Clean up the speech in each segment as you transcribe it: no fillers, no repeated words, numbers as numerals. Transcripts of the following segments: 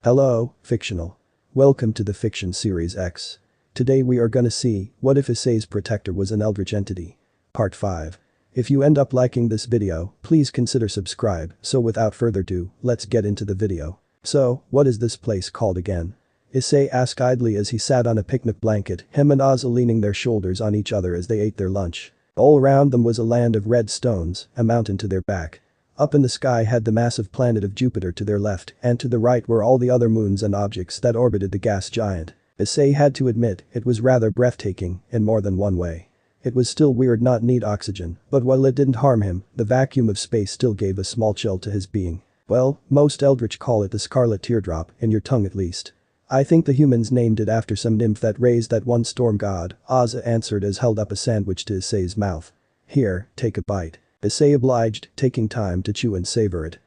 Hello, fictional. Welcome to the Fiction Series X. Today we are gonna see, what if Issei's protector was an eldritch entity? Part 5. If you end up liking this video, please consider subscribe, so without further ado, let's get into the video. So, what is this place called again? Issei asked idly as he sat on a picnic blanket, him and Azathoth leaning their shoulders on each other as they ate their lunch. All around them was a land of red stones, a mountain to their back. Up in the sky had the massive planet of Jupiter to their left, and to the right were all the other moons and objects that orbited the gas giant. Issei had to admit, it was rather breathtaking, in more than one way. It was still weird not need oxygen, but while it didn't harm him, the vacuum of space still gave a small chill to his being. Well, most Eldritch call it the scarlet teardrop, in your tongue at least. I think the humans named it after some nymph that raised that one storm god, Azathoth answered as held up a sandwich to Issei's mouth. Here, take a bite. Issei obliged, taking time to chew and savor it.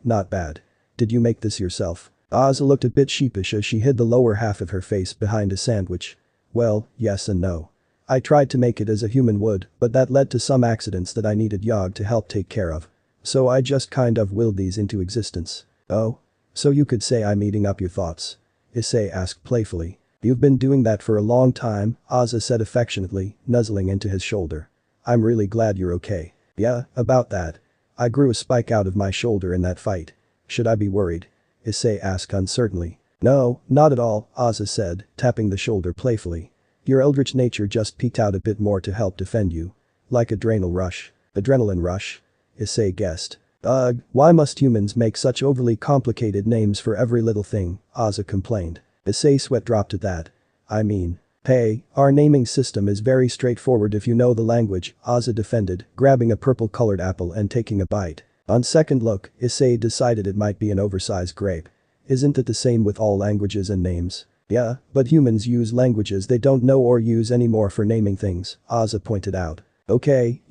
Not bad. Did you make this yourself? Azathoth looked a bit sheepish as she hid the lower half of her face behind a sandwich. Well, yes and no. I tried to make it as a human would, but that led to some accidents that I needed Yogg to help take care of. So I just kind of willed these into existence. Oh? So you could say I'm eating up your thoughts? Issei asked playfully. You've been doing that for a long time, Azathoth said affectionately, nuzzling into his shoulder. I'm really glad you're okay. Yeah, about that. I grew a spike out of my shoulder in that fight. Should I be worried? Issei asked uncertainly. No, not at all, Azathoth said, tapping the shoulder playfully. Your eldritch nature just peeked out a bit more to help defend you. Like adrenal rush. Adrenaline rush? Issei guessed. Ugh, why must humans make such overly complicated names for every little thing, Azathoth complained. Issei's sweat dropped at that. I mean. Hey, our naming system is very straightforward if you know the language, Azathoth defended, grabbing a purple-colored apple and taking a bite. On second look, Issei decided it might be an oversized grape. Isn't it the same with all languages and names? Yeah, but humans use languages they don't know or use anymore for naming things, Azathoth pointed out. Okay,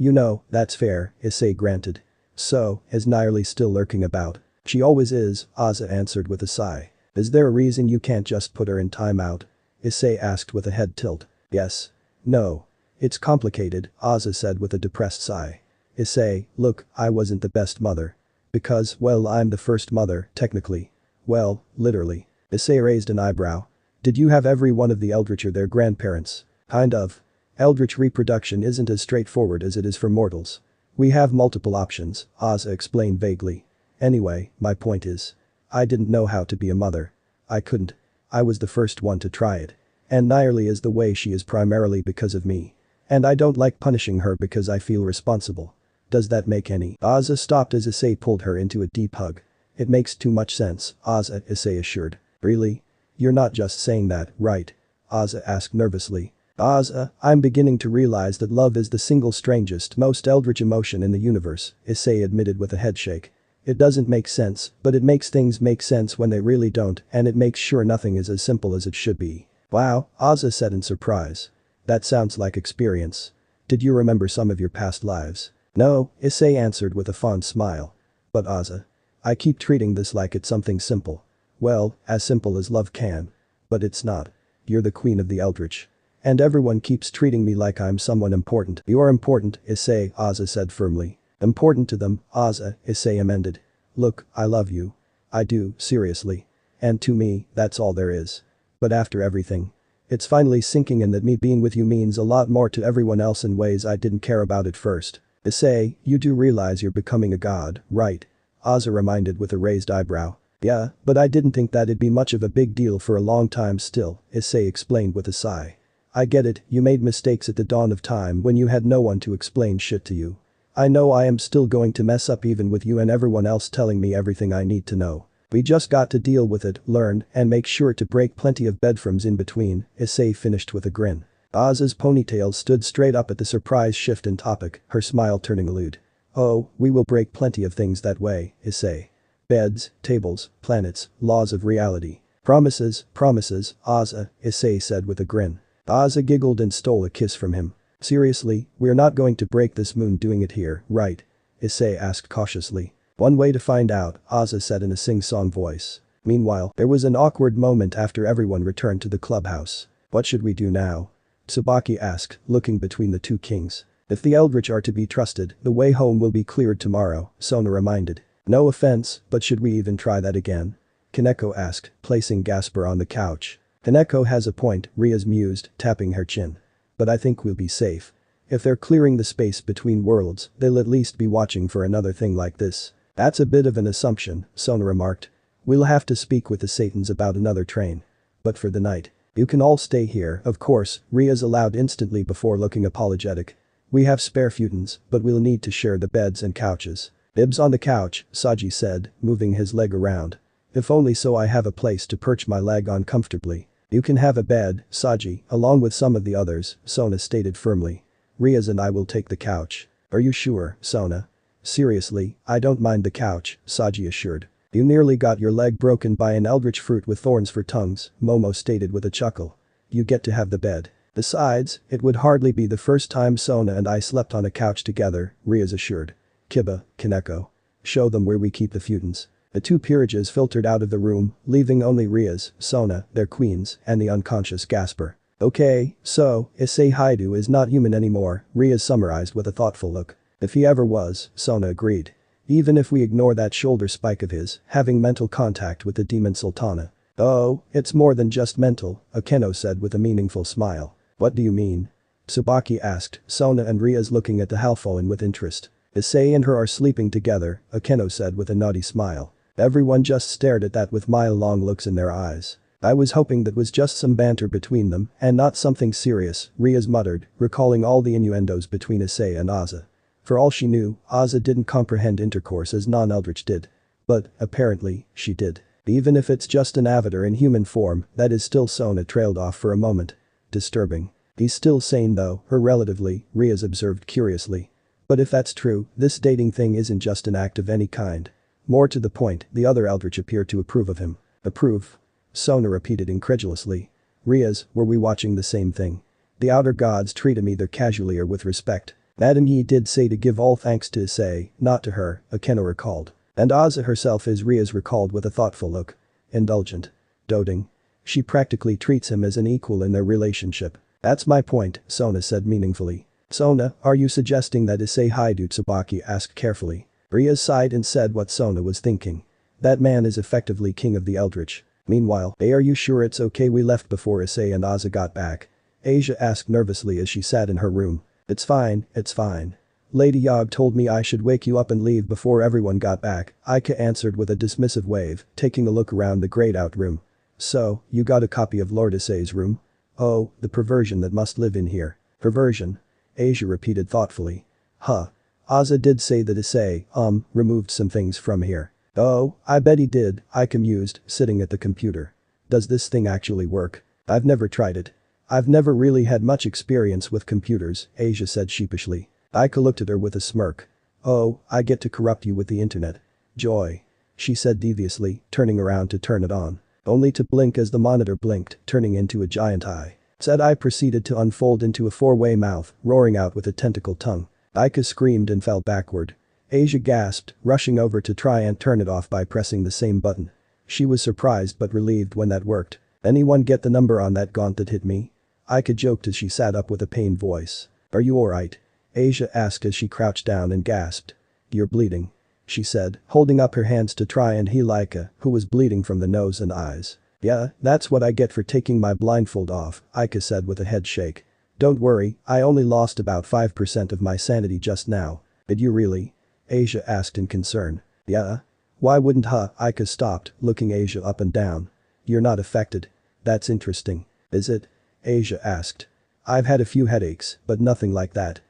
that's fair, Issei granted. So, is Nirely still lurking about? She always is, Azathoth answered with a sigh. Is there a reason you can't just put her in timeout? Issei asked with a head tilt. Yes. No. It's complicated, Azathoth said with a depressed sigh. Issei, look, I wasn't the best mother. Because, well, I'm the first mother, technically. Well, literally. Issei raised an eyebrow. Did you have every one of the Eldritch or their grandparents? Kind of. Eldritch reproduction isn't as straightforward as it is for mortals. We have multiple options, Azathoth explained vaguely. Anyway, my point is. I didn't know how to be a mother. I couldn't. I was the first one to try it. And Nirely is the way she is primarily because of me. And I don't like punishing her because I feel responsible. Does that make any? Azathoth stopped as Issei pulled her into a deep hug. It makes too much sense, Azathoth, Issei assured. Really? You're not just saying that, right? Azathoth asked nervously. Azathoth, I'm beginning to realize that love is the single strangest, most eldritch emotion in the universe, Issei admitted with a headshake. It doesn't make sense, but it makes things make sense when they really don't, and it makes sure nothing is as simple as it should be. Wow, Azathoth said in surprise. That sounds like experience. Did you remember some of your past lives? No, Issei answered with a fond smile. But Azathoth. I keep treating this like it's something simple. Well, as simple as love can. But it's not. You're the queen of the Eldritch. And everyone keeps treating me like I'm someone important. You're important, Issei, Azathoth said firmly. Important to them, Azathoth, Issei amended. Look, I love you. I do, seriously. And to me, that's all there is. But after everything. It's finally sinking in that me being with you means a lot more to everyone else in ways I didn't care about at first. Issei, you do realize you're becoming a god, right? Azathoth reminded with a raised eyebrow. Yeah, but I didn't think that'd be much of a big deal for a long time still, Issei explained with a sigh. I get it, you made mistakes at the dawn of time when you had no one to explain shit to you. I know I am still going to mess up even with you and everyone else telling me everything I need to know. We just got to deal with it, learn, and make sure to break plenty of bedframes in between, Issei finished with a grin. Azathoth's ponytail stood straight up at the surprise shift in topic, her smile turning lewd. Oh, we will break plenty of things that way, Issei. Beds, tables, planets, laws of reality. Promises, Azathoth, Issei said with a grin. Azathoth giggled and stole a kiss from him. Seriously, we're not going to break this moon doing it here, right? Issei asked cautiously. One way to find out, Azathoth said in a sing-song voice. Meanwhile, there was an awkward moment after everyone returned to the clubhouse. What should we do now? Tsubaki asked, looking between the two kings. If the Eldritch are to be trusted, the way home will be cleared tomorrow, Sona reminded. No offense, but should we even try that again? Kaneko asked, placing Gasper on the couch. Kaneko has a point, Riaz mused, tapping her chin. But I think we'll be safe. If they're clearing the space between worlds, they'll at least be watching for another thing like this. That's a bit of an assumption, Sona remarked. We'll have to speak with the Satans about another train. But for the night. You can all stay here, of course, Riaz allowed instantly before looking apologetic. We have spare futons, but we'll need to share the beds and couches. Bibs on the couch, Saji said, moving his leg around. If only so I have a place to perch my leg on comfortably. You can have a bed, Saji, along with some of the others, Sona stated firmly. Riaz and I will take the couch. Are you sure, Sona? Seriously, I don't mind the couch, Saji assured. You nearly got your leg broken by an eldritch fruit with thorns for tongues, Momo stated with a chuckle. You get to have the bed. Besides, it would hardly be the first time Sona and I slept on a couch together, Riaz assured. Kiba, Kaneko. Show them where we keep the futons. The two peerages filtered out of the room, leaving only Riaz, Sona, their queens, and the unconscious Gasper. Okay, so, Issei Haidu is not human anymore, Riaz summarized with a thoughtful look. If he ever was, Sona agreed. Even if we ignore that shoulder spike of his, having mental contact with the demon Sultana. Oh, it's more than just mental, Akeno said with a meaningful smile. What do you mean? Tsubaki asked, Sona and Riaz looking at the Halfoan with interest. Issei and her are sleeping together, Akeno said with a naughty smile. Everyone just stared at that with mile-long looks in their eyes. I was hoping that was just some banter between them and not something serious, Riaz muttered, recalling all the innuendos between Issei and Aza. For all she knew, Aza didn't comprehend intercourse as non-Eldritch did. But, apparently, she did. Even if it's just an avatar in human form, that is still. Sona trailed off for a moment. Disturbing. He's still sane though, her relatively, Riaz observed curiously. But if that's true, this dating thing isn't just an act of any kind. More to the point, the other Eldritch appear to approve of him. Approve? Sona repeated incredulously. Riaz, were we watching the same thing? The outer gods treat him either casually or with respect. Madame Yi did say to give all thanks to Issei, not to her, Akeno recalled. And Aza herself is, Riaz recalled with a thoughtful look. Indulgent. Doting. She practically treats him as an equal in their relationship. That's my point, Sona said meaningfully. Sona, are you suggesting that Issei Haidu? Tsubaki asked carefully. Riaz sighed and said what Sona was thinking. That man is effectively king of the Eldritch. Meanwhile, are you sure it's okay we left before Issei and Aza got back? Asia asked nervously as she sat in her room. It's fine, it's fine. Lady Yog told me I should wake you up and leave before everyone got back, Aika answered with a dismissive wave, taking a look around the grayed-out room. So, you got a copy of Lord Issei's room? Oh, the perversion that must live in here. Perversion? Asia repeated thoughtfully. Huh. Aza did say that Issei, removed some things from here. Oh, I bet he did, Aika mused, sitting at the computer. Does this thing actually work? I've never tried it. I've never really had much experience with computers, Asia said sheepishly. Aika looked at her with a smirk. Oh, I get to corrupt you with the internet. Joy. She said deviously, turning around to turn it on. Only to blink as the monitor blinked, turning into a giant eye. Said eye proceeded to unfold into a four-way mouth, roaring out with a tentacled tongue. Aika screamed and fell backward. Asia gasped, rushing over to try and turn it off by pressing the same button. She was surprised but relieved when that worked. Anyone get the number on that gaunt that hit me? Aika joked as she sat up with a pained voice. Are you alright? Asia asked as she crouched down and gasped. You're bleeding. She said, holding up her hands to try and heal Aika, who was bleeding from the nose and eyes. Yeah, that's what I get for taking my blindfold off, Aika said with a head shake. Don't worry, I only lost about 5% of my sanity just now. Did you really? Asia asked in concern. Yeah? Why wouldn't Aika stopped, looking Asia up and down. You're not affected. That's interesting. Is it? Asia asked. I've had a few headaches, but nothing like that.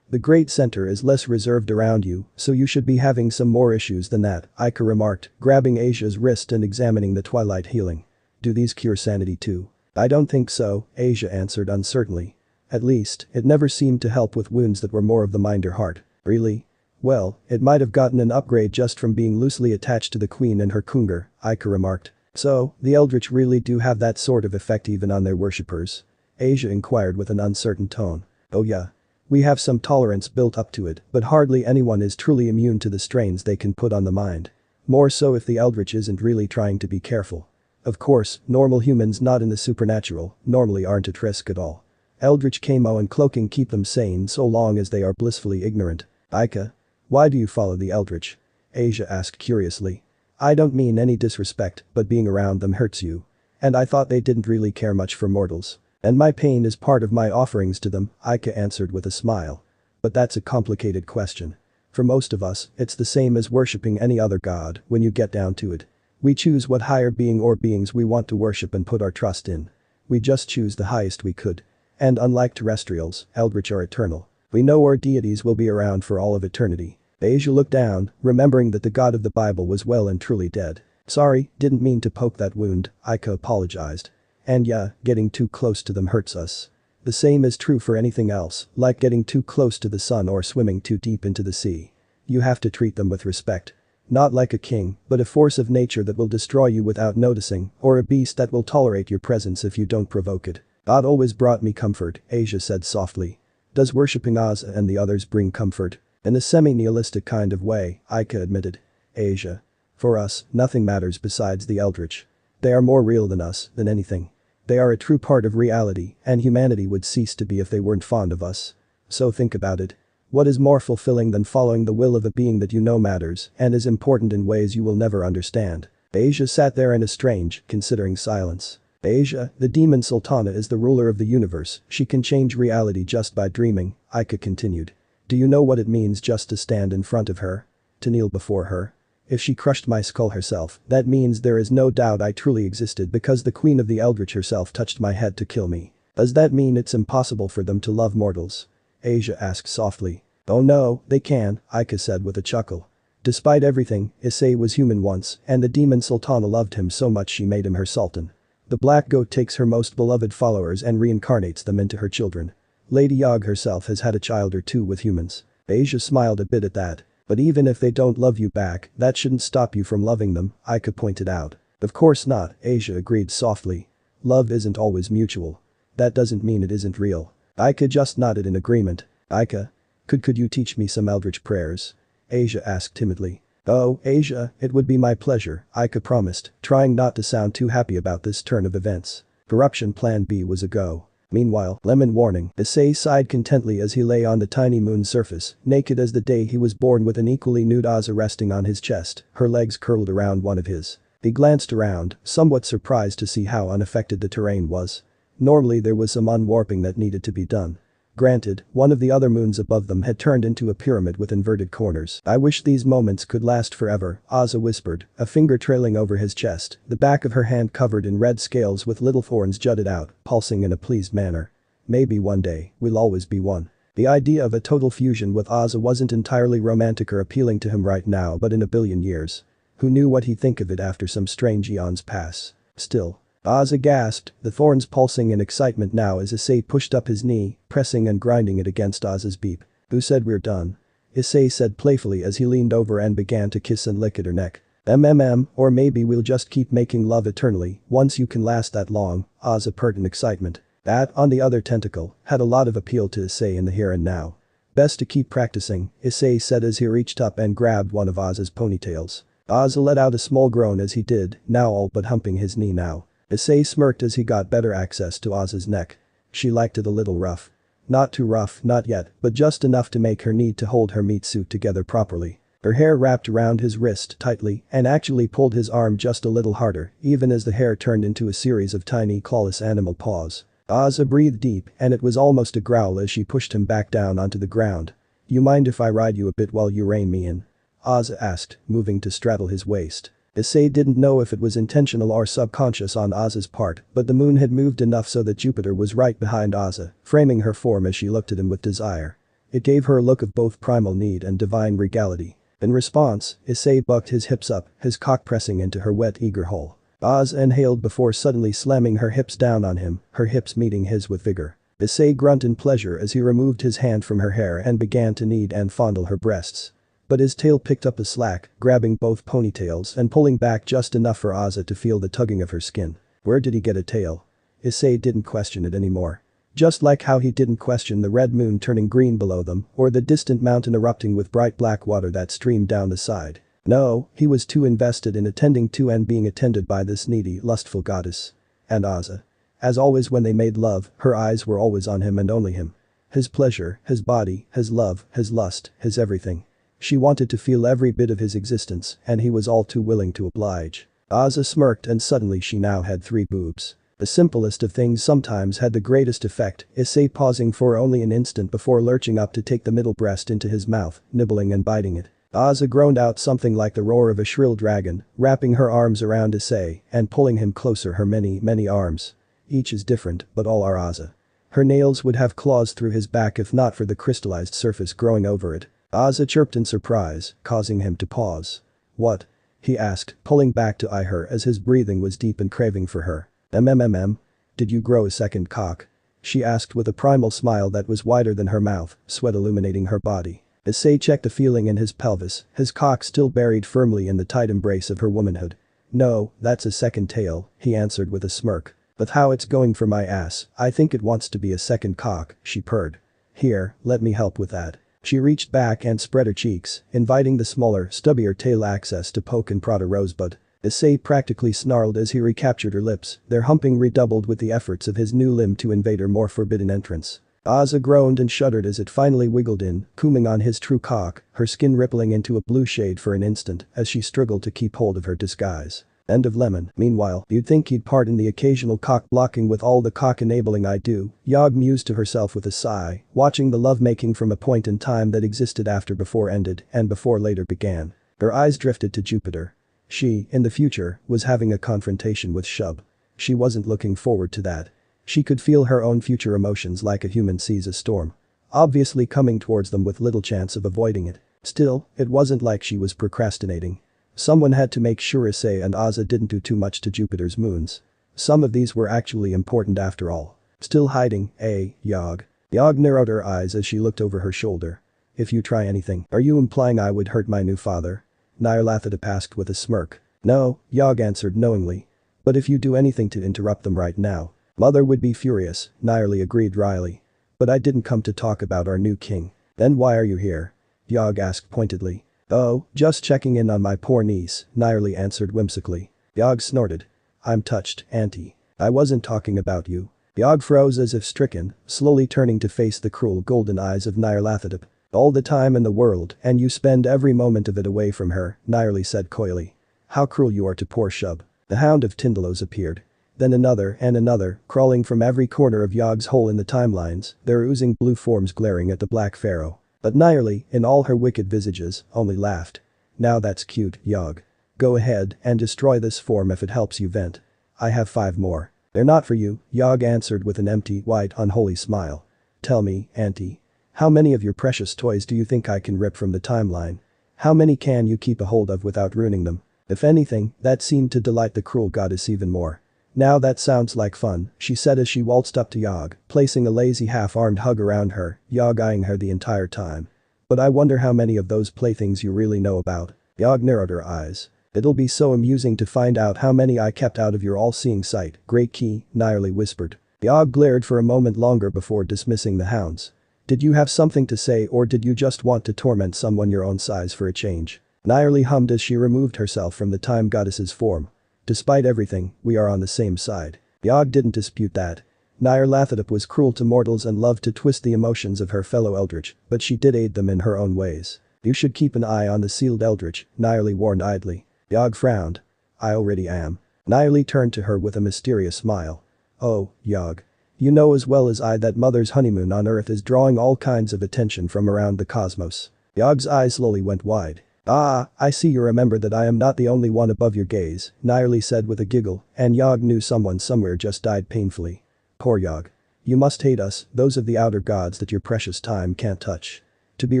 The Great Center is less reserved around you, so you should be having some more issues than that, Aika remarked, grabbing Asia's wrist and examining the twilight healing. Do these cure sanity too? I don't think so, Asia answered uncertainly. At least, it never seemed to help with wounds that were more of the mind or heart. Really? Well, it might have gotten an upgrade just from being loosely attached to the queen and her kungar, Aika remarked. So, the Eldritch really do have that sort of effect even on their worshippers? Asia inquired with an uncertain tone. Oh yeah. We have some tolerance built up to it, but hardly anyone is truly immune to the strains they can put on the mind. More so if the Eldritch isn't really trying to be careful. Of course, normal humans not in the supernatural normally aren't at risk at all. Eldritch camo and cloaking keep them sane so long as they are blissfully ignorant. Aika? Why do you follow the Eldritch? Asia asked curiously. I don't mean any disrespect, but being around them hurts you. And I thought they didn't really care much for mortals. And my pain is part of my offerings to them, Ika answered with a smile. But that's a complicated question. For most of us, it's the same as worshipping any other god when you get down to it. We choose what higher being or beings we want to worship and put our trust in. We just choose the highest we could. And unlike terrestrials, Eldritch are eternal. We know our deities will be around for all of eternity. Asia looked down, remembering that the god of the Bible was well and truly dead. Sorry, didn't mean to poke that wound, Ika apologized. And yeah, getting too close to them hurts us. The same is true for anything else, like getting too close to the sun or swimming too deep into the sea. You have to treat them with respect. Not like a king, but a force of nature that will destroy you without noticing, or a beast that will tolerate your presence if you don't provoke it. God always brought me comfort, Asia said softly. Does worshipping Asa and the others bring comfort? In a semi-nihilistic kind of way, Ika admitted. Asia. For us, nothing matters besides the Eldritch. They are more real than us, than anything. They are a true part of reality, and humanity would cease to be if they weren't fond of us. So think about it. What is more fulfilling than following the will of a being that you know matters and is important in ways you will never understand? Asia sat there in a strange, considering silence. Asia, the demon Sultana is the ruler of the universe, she can change reality just by dreaming, Ika continued. Do you know what it means just to stand in front of her? To kneel before her? If she crushed my skull herself, that means there is no doubt I truly existed because the queen of the Eldritch herself touched my head to kill me. Does that mean it's impossible for them to love mortals? Asia asked softly. Oh no, they can, Ika said with a chuckle. Despite everything, Issei was human once, and the demon Sultana loved him so much she made him her sultan. The black goat takes her most beloved followers and reincarnates them into her children. Lady Yog herself has had a child or two with humans. Asia smiled a bit at that. But even if they don't love you back, that shouldn't stop you from loving them, Ika pointed out. Of course not, Asia agreed softly. Love isn't always mutual. That doesn't mean it isn't real. Ika just nodded in agreement. Ika? Could you teach me some Eldritch prayers? Asia asked timidly. Oh, Asia, it would be my pleasure, Ika promised, trying not to sound too happy about this turn of events. Corruption Plan B was a go. Meanwhile, lemon warning, Issei sighed contently as he lay on the tiny moon's surface, naked as the day he was born with an equally nude Asa resting on his chest, her legs curled around one of his. He glanced around, somewhat surprised to see how unaffected the terrain was. Normally there was some unwarping that needed to be done. Granted, one of the other moons above them had turned into a pyramid with inverted corners. I wish these moments could last forever, Asa whispered, a finger trailing over his chest, the back of her hand covered in red scales with little thorns jutted out, pulsing in a pleased manner. Maybe one day, we'll always be one. The idea of a total fusion with Asa wasn't entirely romantic or appealing to him right now, but in a billion years. Who knew what he'd think of it after some strange eons pass? Still. Asa gasped, the thorns pulsing in excitement now as Issei pushed up his knee, pressing and grinding it against Asa's beep. Who said we're done? Issei said playfully as he leaned over and began to kiss and lick at her neck. Or maybe we'll just keep making love eternally, once you can last that long, Asa purred in excitement. That, on the other tentacle, had a lot of appeal to Issei in the here and now. Best to keep practicing, Issei said as he reached up and grabbed one of Asa's ponytails. Asa let out a small groan as he did, now all but humping his knee now. Issei smirked as he got better access to Asa's neck. She liked it a little rough. Not too rough, not yet, but just enough to make her need to hold her meat suit together properly. Her hair wrapped around his wrist tightly and actually pulled his arm just a little harder, even as the hair turned into a series of tiny clawless animal paws. Asa breathed deep, and it was almost a growl as she pushed him back down onto the ground. You mind if I ride you a bit while you rein me in? Asa asked, moving to straddle his waist. Issei didn't know if it was intentional or subconscious on Asa's part, but the moon had moved enough so that Jupiter was right behind Asa, framing her form as she looked at him with desire. It gave her a look of both primal need and divine regality. In response, Issei bucked his hips up, his cock pressing into her wet eager hole. Asa inhaled before suddenly slamming her hips down on him, her hips meeting his with vigor. Issei grunted in pleasure as he removed his hand from her hair and began to knead and fondle her breasts. But his tail picked up the slack, grabbing both ponytails and pulling back just enough for Asa to feel the tugging of her skin. Where did he get a tail? Issei didn't question it anymore. Just like how he didn't question the red moon turning green below them or the distant mountain erupting with bright black water that streamed down the side. No, he was too invested in attending to and being attended by this needy, lustful goddess. And Asa. As always when they made love, her eyes were always on him and only him. His pleasure, his body, his love, his lust, his everything. She wanted to feel every bit of his existence, and he was all too willing to oblige. Aza smirked and suddenly she now had 3 boobs. The simplest of things sometimes had the greatest effect, Issei pausing for only an instant before lurching up to take the middle breast into his mouth, nibbling and biting it. Aza groaned out something like the roar of a shrill dragon, wrapping her arms around Issei and pulling him closer, her many arms. Each is different, but all are Aza. Her nails would have claws through his back if not for the crystallized surface growing over it. Aza chirped in surprise, causing him to pause. "What?" he asked, pulling back to eye her as his breathing was deep and craving for her. Did you grow a second cock?" she asked with a primal smile that was wider than her mouth, sweat illuminating her body. Issei checked the feeling in his pelvis, his cock still buried firmly in the tight embrace of her womanhood. "No, that's a second tail," he answered with a smirk. "But how it's going for my ass, I think it wants to be a second cock," she purred. "Here, let me help with that." She reached back and spread her cheeks, inviting the smaller, stubbier tail access to poke and prod a rosebud. Issei practically snarled as he recaptured her lips, their humping redoubled with the efforts of his new limb to invade her more forbidden entrance. Aza groaned and shuddered as it finally wiggled in, cooming on his true cock, her skin rippling into a blue shade for an instant as she struggled to keep hold of her disguise. End of lemon. Meanwhile, you'd think he'd pardon the occasional cock blocking with all the cock enabling I do, Yog mused to herself with a sigh, watching the lovemaking from a point in time that existed after before ended and before later began. Her eyes drifted to Jupiter. She, in the future, was having a confrontation with Shub. She wasn't looking forward to that. She could feel her own future emotions like a human sees a storm. Obviously coming towards them with little chance of avoiding it. Still, it wasn't like she was procrastinating. Someone had to make sure Issei and Aza didn't do too much to Jupiter's moons. Some of these were actually important after all. Still hiding, eh, Yog? Yog narrowed her eyes as she looked over her shoulder. If you try anything, are you implying I would hurt my new father? Nyarlathotep asked with a smirk. No, Yog answered knowingly. But if you do anything to interrupt them right now, Mother would be furious, Nyarli agreed wryly. But I didn't come to talk about our new king. Then why are you here? Yog asked pointedly. Oh, just checking in on my poor niece, Nyarli answered whimsically. Yog snorted. I'm touched, Auntie. I wasn't talking about you. Yog froze as if stricken, slowly turning to face the cruel golden eyes of Nyarlathotep. All the time in the world and you spend every moment of it away from her, Nyarli said coyly. How cruel you are to poor Shub. The Hound of Tindalos appeared. Then another and another, crawling from every corner of Yog's hole in the timelines, their oozing blue forms glaring at the Black Pharaoh. But Nyarli, in all her wicked visages, only laughed. Now that's cute, Yog. Go ahead and destroy this form if it helps you vent. I have 5 more. They're not for you, Yog answered with an empty, white, unholy smile. Tell me, Auntie. How many of your precious toys do you think I can rip from the timeline? How many can you keep a hold of without ruining them? If anything, that seemed to delight the cruel goddess even more. Now that sounds like fun, she said as she waltzed up to Yog, placing a lazy half-armed hug around her, Yog eyeing her the entire time. But I wonder how many of those playthings you really know about. Yog narrowed her eyes. It'll be so amusing to find out how many I kept out of your all-seeing sight, Great Key, Nyarli whispered. Yog glared for a moment longer before dismissing the hounds. Did you have something to say or did you just want to torment someone your own size for a change? Nyarli hummed as she removed herself from the time goddess's form. Despite everything, we are on the same side. Yog didn't dispute that. Nyarlathotep was cruel to mortals and loved to twist the emotions of her fellow Eldritch, but she did aid them in her own ways. You should keep an eye on the sealed Eldritch, Nyarli warned idly. Yog frowned. I already am. Nyarli turned to her with a mysterious smile. Oh, Yog. You know as well as I that Mother's honeymoon on Earth is drawing all kinds of attention from around the cosmos. Yog's eyes slowly went wide. Ah, I see you remember that I am not the only one above your gaze, Nyarli said with a giggle, and Yog knew someone somewhere just died painfully. Poor Yog. You must hate us, those of the outer gods that your precious time can't touch. To be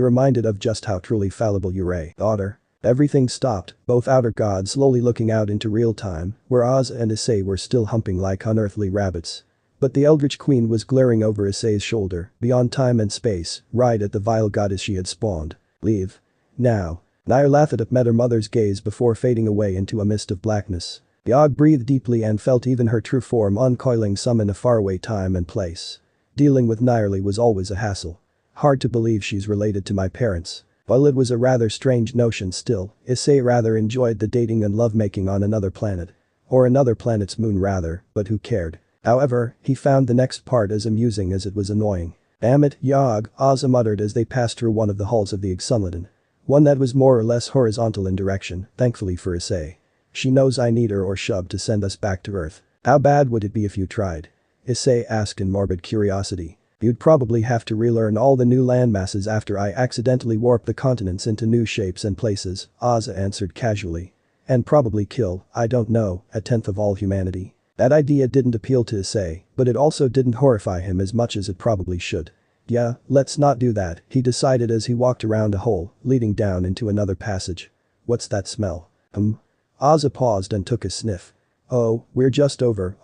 reminded of just how truly fallible you are, daughter. Everything stopped, both outer gods slowly looking out into real time, where Oz and Issei were still humping like unearthly rabbits. But the Eldritch Queen was glaring over Issei's shoulder, beyond time and space, right at the vile goddess she had spawned. Leave. Now. Nyarlathotep met her mother's gaze before fading away into a mist of blackness. Yog breathed deeply and felt even her true form uncoiling some in a faraway time and place. Dealing with Nyarli was always a hassle. Hard to believe she's related to my parents. While it was a rather strange notion still, Issei rather enjoyed the dating and lovemaking on another planet. Or another planet's moon rather, but who cared? However, he found the next part as amusing as it was annoying. Damn it, Yog, Ozza muttered as they passed through one of the halls of the Exunladen. One that was more or less horizontal in direction, thankfully for Issei. She knows I need her or shove to send us back to Earth. How bad would it be if you tried? Issei asked in morbid curiosity. You'd probably have to relearn all the new landmasses after I accidentally warp the continents into new shapes and places, Azza answered casually. And probably kill, I don't know, a tenth of all humanity. That idea didn't appeal to Issei, but it also didn't horrify him as much as it probably should. Yeah, let's not do that, he decided as he walked around a hole, leading down into another passage. What's that smell? Azza paused and took a sniff. Oh, we're just over,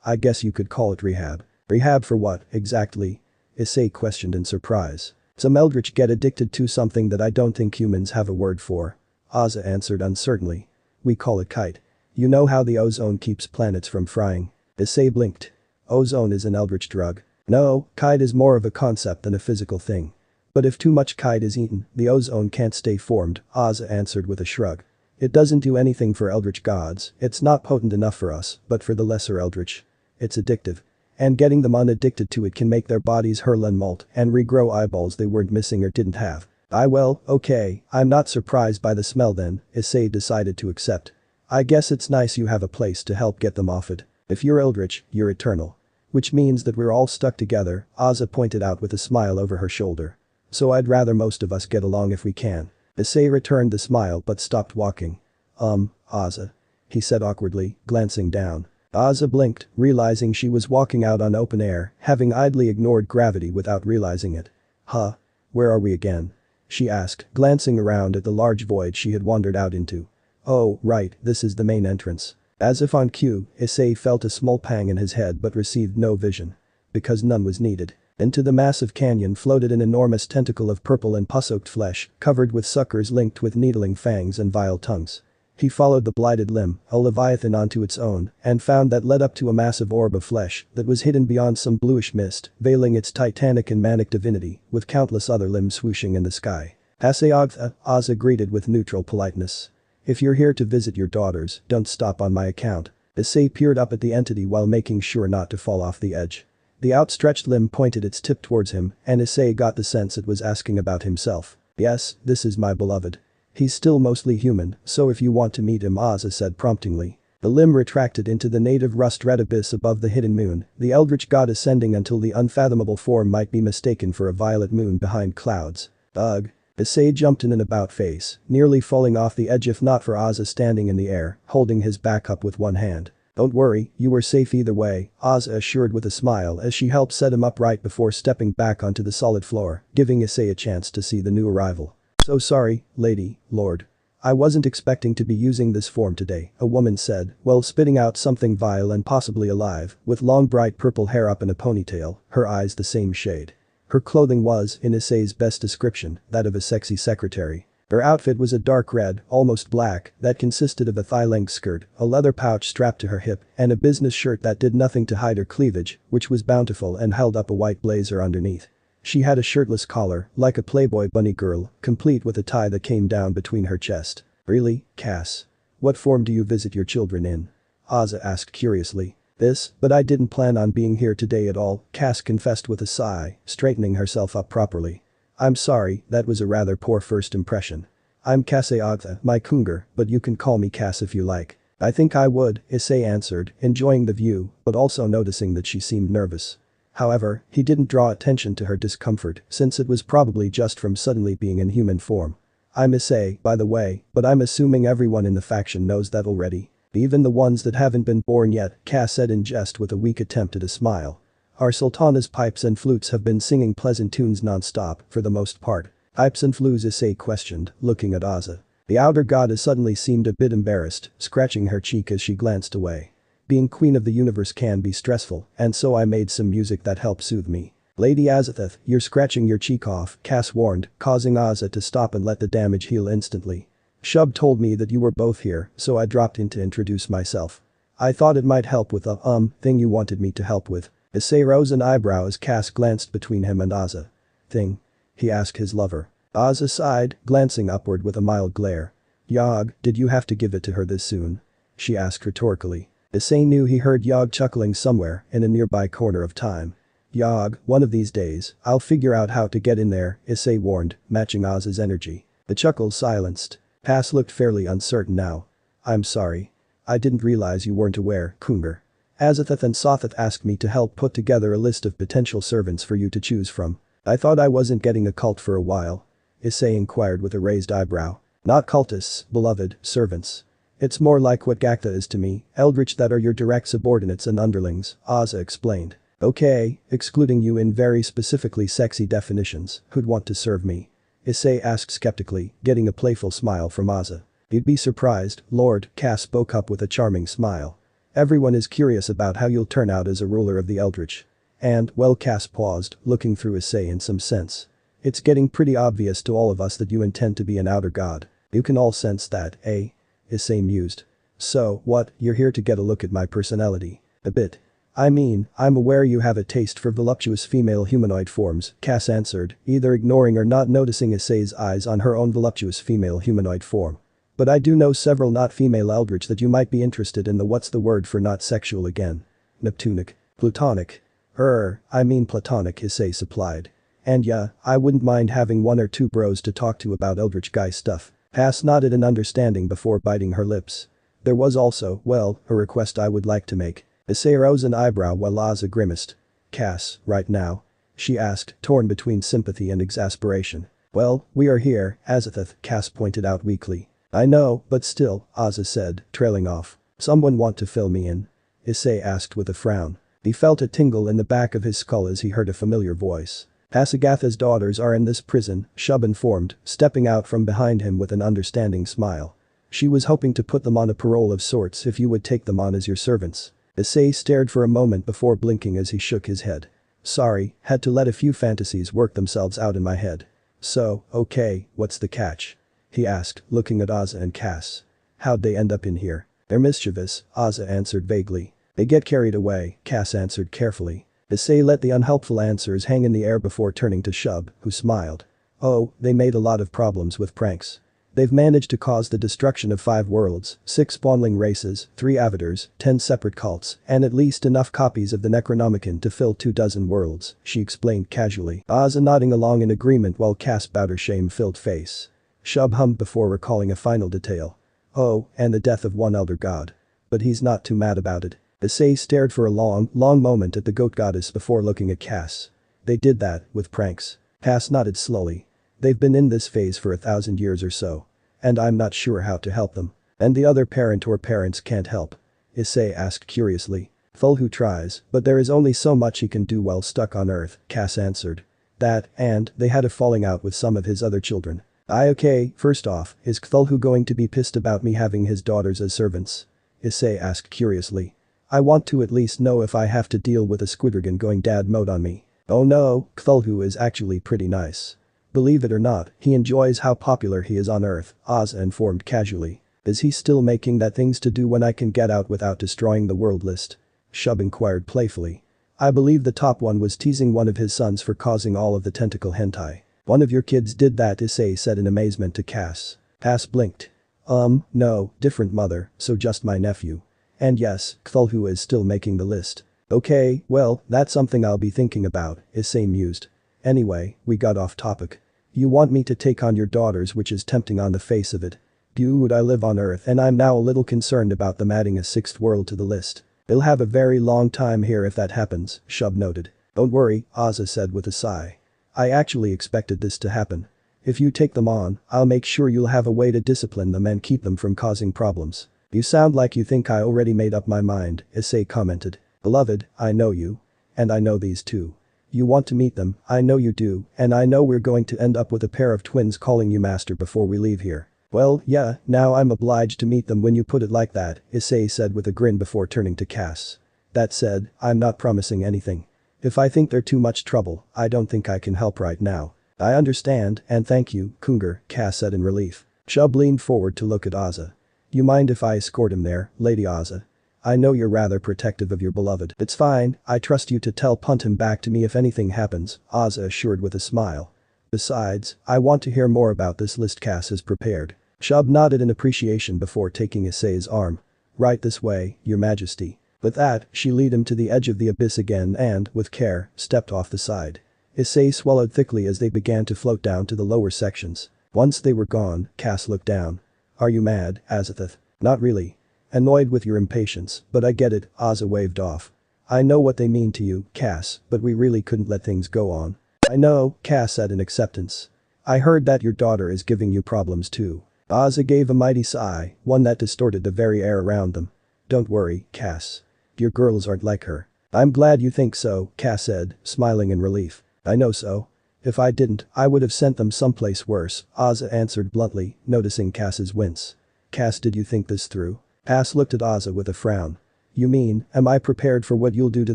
I guess you could call it rehab. Rehab for what, exactly? Issei questioned in surprise. Some Eldritch get addicted to something that I don't think humans have a word for. Azza answered uncertainly. We call it kite. You know how the ozone keeps planets from frying? Issei blinked. Ozone is an Eldritch drug. No, kite is more of a concept than a physical thing. But if too much kite is eaten, the ozone can't stay formed, Azza answered with a shrug. It doesn't do anything for Eldritch gods, it's not potent enough for us, but for the lesser Eldritch. It's addictive. And getting them unaddicted to it can make their bodies hurl and molt and regrow eyeballs they weren't missing or didn't have. Okay, I'm not surprised by the smell then, Issei decided to accept. I guess it's nice you have a place to help get them off it. If you're Eldritch, you're eternal. Which means that we're all stuck together, Azza pointed out with a smile over her shoulder. So I'd rather most of us get along if we can. Issei returned the smile but stopped walking. Azza. He said awkwardly, glancing down. Azza blinked, realizing she was walking out on open air, having idly ignored gravity without realizing it. Huh? Where are we again? She asked, glancing around at the large void she had wandered out into. Oh, right, this is the main entrance. As if on cue, Issei felt a small pang in his head but received no vision. Because none was needed. Into the massive canyon floated an enormous tentacle of purple and pus-soaked flesh, covered with suckers linked with needling fangs and vile tongues. He followed the blighted limb, a leviathan onto its own, and found that led up to a massive orb of flesh that was hidden beyond some bluish mist, veiling its titanic and manic divinity, with countless other limbs swooshing in the sky. Azathoth, Azza greeted with neutral politeness. If you're here to visit your daughters, don't stop on my account. Issei peered up at the entity while making sure not to fall off the edge. The outstretched limb pointed its tip towards him, and Issei got the sense it was asking about himself. Yes, this is my beloved. He's still mostly human, so if you want to meet him, Azza said promptingly. The limb retracted into the native rust-red abyss above the hidden moon, the eldritch god ascending until the unfathomable form might be mistaken for a violet moon behind clouds. Ugh. Issei jumped in an about-face, nearly falling off the edge if not for Azza standing in the air, holding his back up with one hand. Don't worry, you were safe either way, Azza assured with a smile as she helped set him upright before stepping back onto the solid floor, giving Issei a chance to see the new arrival. So sorry, lady, lord. I wasn't expecting to be using this form today, a woman said, while spitting out something vile and possibly alive, with long bright purple hair up in a ponytail, her eyes the same shade. Her clothing was, in Issei's best description, that of a sexy secretary. Her outfit was a dark red, almost black, that consisted of a thigh-length skirt, a leather pouch strapped to her hip, and a business shirt that did nothing to hide her cleavage, which was bountiful and held up a white blazer underneath. She had a shirtless collar, like a Playboy bunny girl, complete with a tie that came down between her chest. Really, Cass? What form do you visit your children in? Azza asked curiously. This, but I didn't plan on being here today at all, Cass confessed with a sigh, straightening herself up properly. I'm sorry, that was a rather poor first impression. I'm Azathoth, my cougar, but you can call me Cass if you like. I think I would, Issei answered, enjoying the view, but also noticing that she seemed nervous. However, he didn't draw attention to her discomfort, since it was probably just from suddenly being in human form. I'm Issei, by the way, but I'm assuming everyone in the faction knows that already. Even the ones that haven't been born yet, Cass said in jest with a weak attempt at a smile. Our sultana's pipes and flutes have been singing pleasant tunes non-stop, for the most part. Pipes and flutes, Issei questioned, looking at Azza. The outer goddess suddenly seemed a bit embarrassed, scratching her cheek as she glanced away. Being queen of the universe can be stressful, and so I made some music that helped soothe me. Lady Azathoth, you're scratching your cheek off, Cass warned, causing Azza to stop and let the damage heal instantly. Shub told me that you were both here, so I dropped in to introduce myself. I thought it might help with the, thing you wanted me to help with. Issei rose an eyebrow as Cass glanced between him and Azza. Thing? He asked his lover. Azza sighed, glancing upward with a mild glare. Yogg, did you have to give it to her this soon? She asked rhetorically. Issei knew he heard Yogg chuckling somewhere in a nearby corner of time. Yogg, one of these days, I'll figure out how to get in there, Issei warned, matching Azza's energy. The chuckles silenced. Cass looked fairly uncertain now. I'm sorry. I didn't realize you weren't aware, Cougar. Azathoth and Sothoth asked me to help put together a list of potential servants for you to choose from. I thought I wasn't getting a cult for a while. Issei inquired with a raised eyebrow. Not cultists, beloved, servants. It's more like what Gacta is to me, eldritch that are your direct subordinates and underlings, Azza explained. Okay, excluding you in very specifically sexy definitions, who'd want to serve me? Issei asked skeptically, getting a playful smile from Azza. You'd be surprised, Lord, Cass spoke up with a charming smile. Everyone is curious about how you'll turn out as a ruler of the Eldritch. And, well, Cass paused, looking through Issei in some sense. It's getting pretty obvious to all of us that you intend to be an outer god. You can all sense that, eh? Issei mused. So, what, you're here to get a look at my personality? A bit. I mean, I'm aware you have a taste for voluptuous female humanoid forms, Cass answered, either ignoring or not noticing Issei's eyes on her own voluptuous female humanoid form. But I do know several not female eldritch that you might be interested in. The what's the word for not sexual again? Neptunic. Plutonic. I mean platonic, Issei supplied. And yeah, I wouldn't mind having one or two bros to talk to about eldritch guy stuff. Cass nodded in understanding before biting her lips. There was also, well, a request I would like to make. Issei rose an eyebrow while Azza grimaced. Cass, right now? She asked, torn between sympathy and exasperation. Well, we are here, Azathoth, Cass pointed out weakly. I know, but still, Azza said, trailing off. Someone want to fill me in? Issei asked with a frown. He felt a tingle in the back of his skull as he heard a familiar voice. Asagatha's daughters are in this prison, Shub informed, stepping out from behind him with an understanding smile. She was hoping to put them on a parole of sorts if you would take them on as your servants. Issei stared for a moment before blinking as he shook his head. Sorry, had to let a few fantasies work themselves out in my head. So, okay, what's the catch? He asked, looking at Azza and Cass. How'd they end up in here? They're mischievous, Azza answered vaguely. They get carried away, Cass answered carefully. Issei let the unhelpful answers hang in the air before turning to Shub, who smiled. Oh, they made a lot of problems with pranks. They've managed to cause the destruction of 5 worlds, 6 spawnling races, 3 avatars, 10 separate cults, and at least enough copies of the Necronomicon to fill 24 worlds, she explained casually. Azza nodding along in agreement while Cass bowed her shame-filled face. Shub hummed before recalling a final detail. Oh, and the death of one elder god. But he's not too mad about it. Issei stared for a long moment at the goat goddess before looking at Cass. They did that, with pranks. Cass nodded slowly. They've been in this phase for 1,000 years or so. And I'm not sure how to help them. And the other parent or parents can't help? Issei asked curiously. Cthulhu tries, but there is only so much he can do while stuck on Earth, Cass answered. That, and they had a falling out with some of his other children. Okay, first off, is Cthulhu going to be pissed about me having his daughters as servants? Issei asked curiously. I want to at least know if I have to deal with a squiddragon going dad mode on me. Oh no, Cthulhu is actually pretty nice. Believe it or not, he enjoys how popular he is on Earth, Azza informed casually. Is he still making that things to do when I can get out without destroying the world list? Shub inquired playfully. I believe the top one was teasing one of his sons for causing all of the tentacle hentai. One of your kids did that, Issei said in amazement to Cass. Cass blinked. No, different mother, so just my nephew. And yes, Cthulhu is still making the list. Okay, well, that's something I'll be thinking about, Issei mused. Anyway, we got off topic. You want me to take on your daughters, which is tempting on the face of it. Dude, I live on Earth and I'm now a little concerned about them adding a 6th world to the list. They'll have a very long time here if that happens, Shub noted. Don't worry, Azza said with a sigh. I actually expected this to happen. If you take them on, I'll make sure you'll have a way to discipline them and keep them from causing problems. You sound like you think I already made up my mind, Issei commented. Beloved, I know you. And I know these two. You want to meet them, I know you do, and I know we're going to end up with a pair of twins calling you master before we leave here. Well, yeah, now I'm obliged to meet them when you put it like that, Issei said with a grin before turning to Cass. That said, I'm not promising anything. If I think they're too much trouble, I don't think I can help right now. I understand, and thank you, Cougar, Cass said in relief. Shub leaned forward to look at Azza. You mind if I escort him there, Lady Azza? I know you're rather protective of your beloved. It's fine, I trust you to punt him back to me if anything happens, Azza assured with a smile. Besides, I want to hear more about this list Cass has prepared. Shub nodded in appreciation before taking Issei's arm. Right this way, your majesty. With that, she led him to the edge of the abyss again and, with care, stepped off the side. Issei swallowed thickly as they began to float down to the lower sections. Once they were gone, Cass looked down. Are you mad, Azathoth? Not really. Annoyed with your impatience, but I get it, Azza waved off. I know what they mean to you, Cass, but we really couldn't let things go on. I know, Cass said in acceptance. I heard that your daughter is giving you problems too. Azza gave a mighty sigh, one that distorted the very air around them. Don't worry, Cass. Your girls aren't like her. I'm glad you think so, Cass said, smiling in relief. I know so. If I didn't, I would have sent them someplace worse, Azza answered bluntly, noticing Cass's wince. Cass, did you think this through? Cass looked at Azza with a frown. You mean, am I prepared for what you'll do to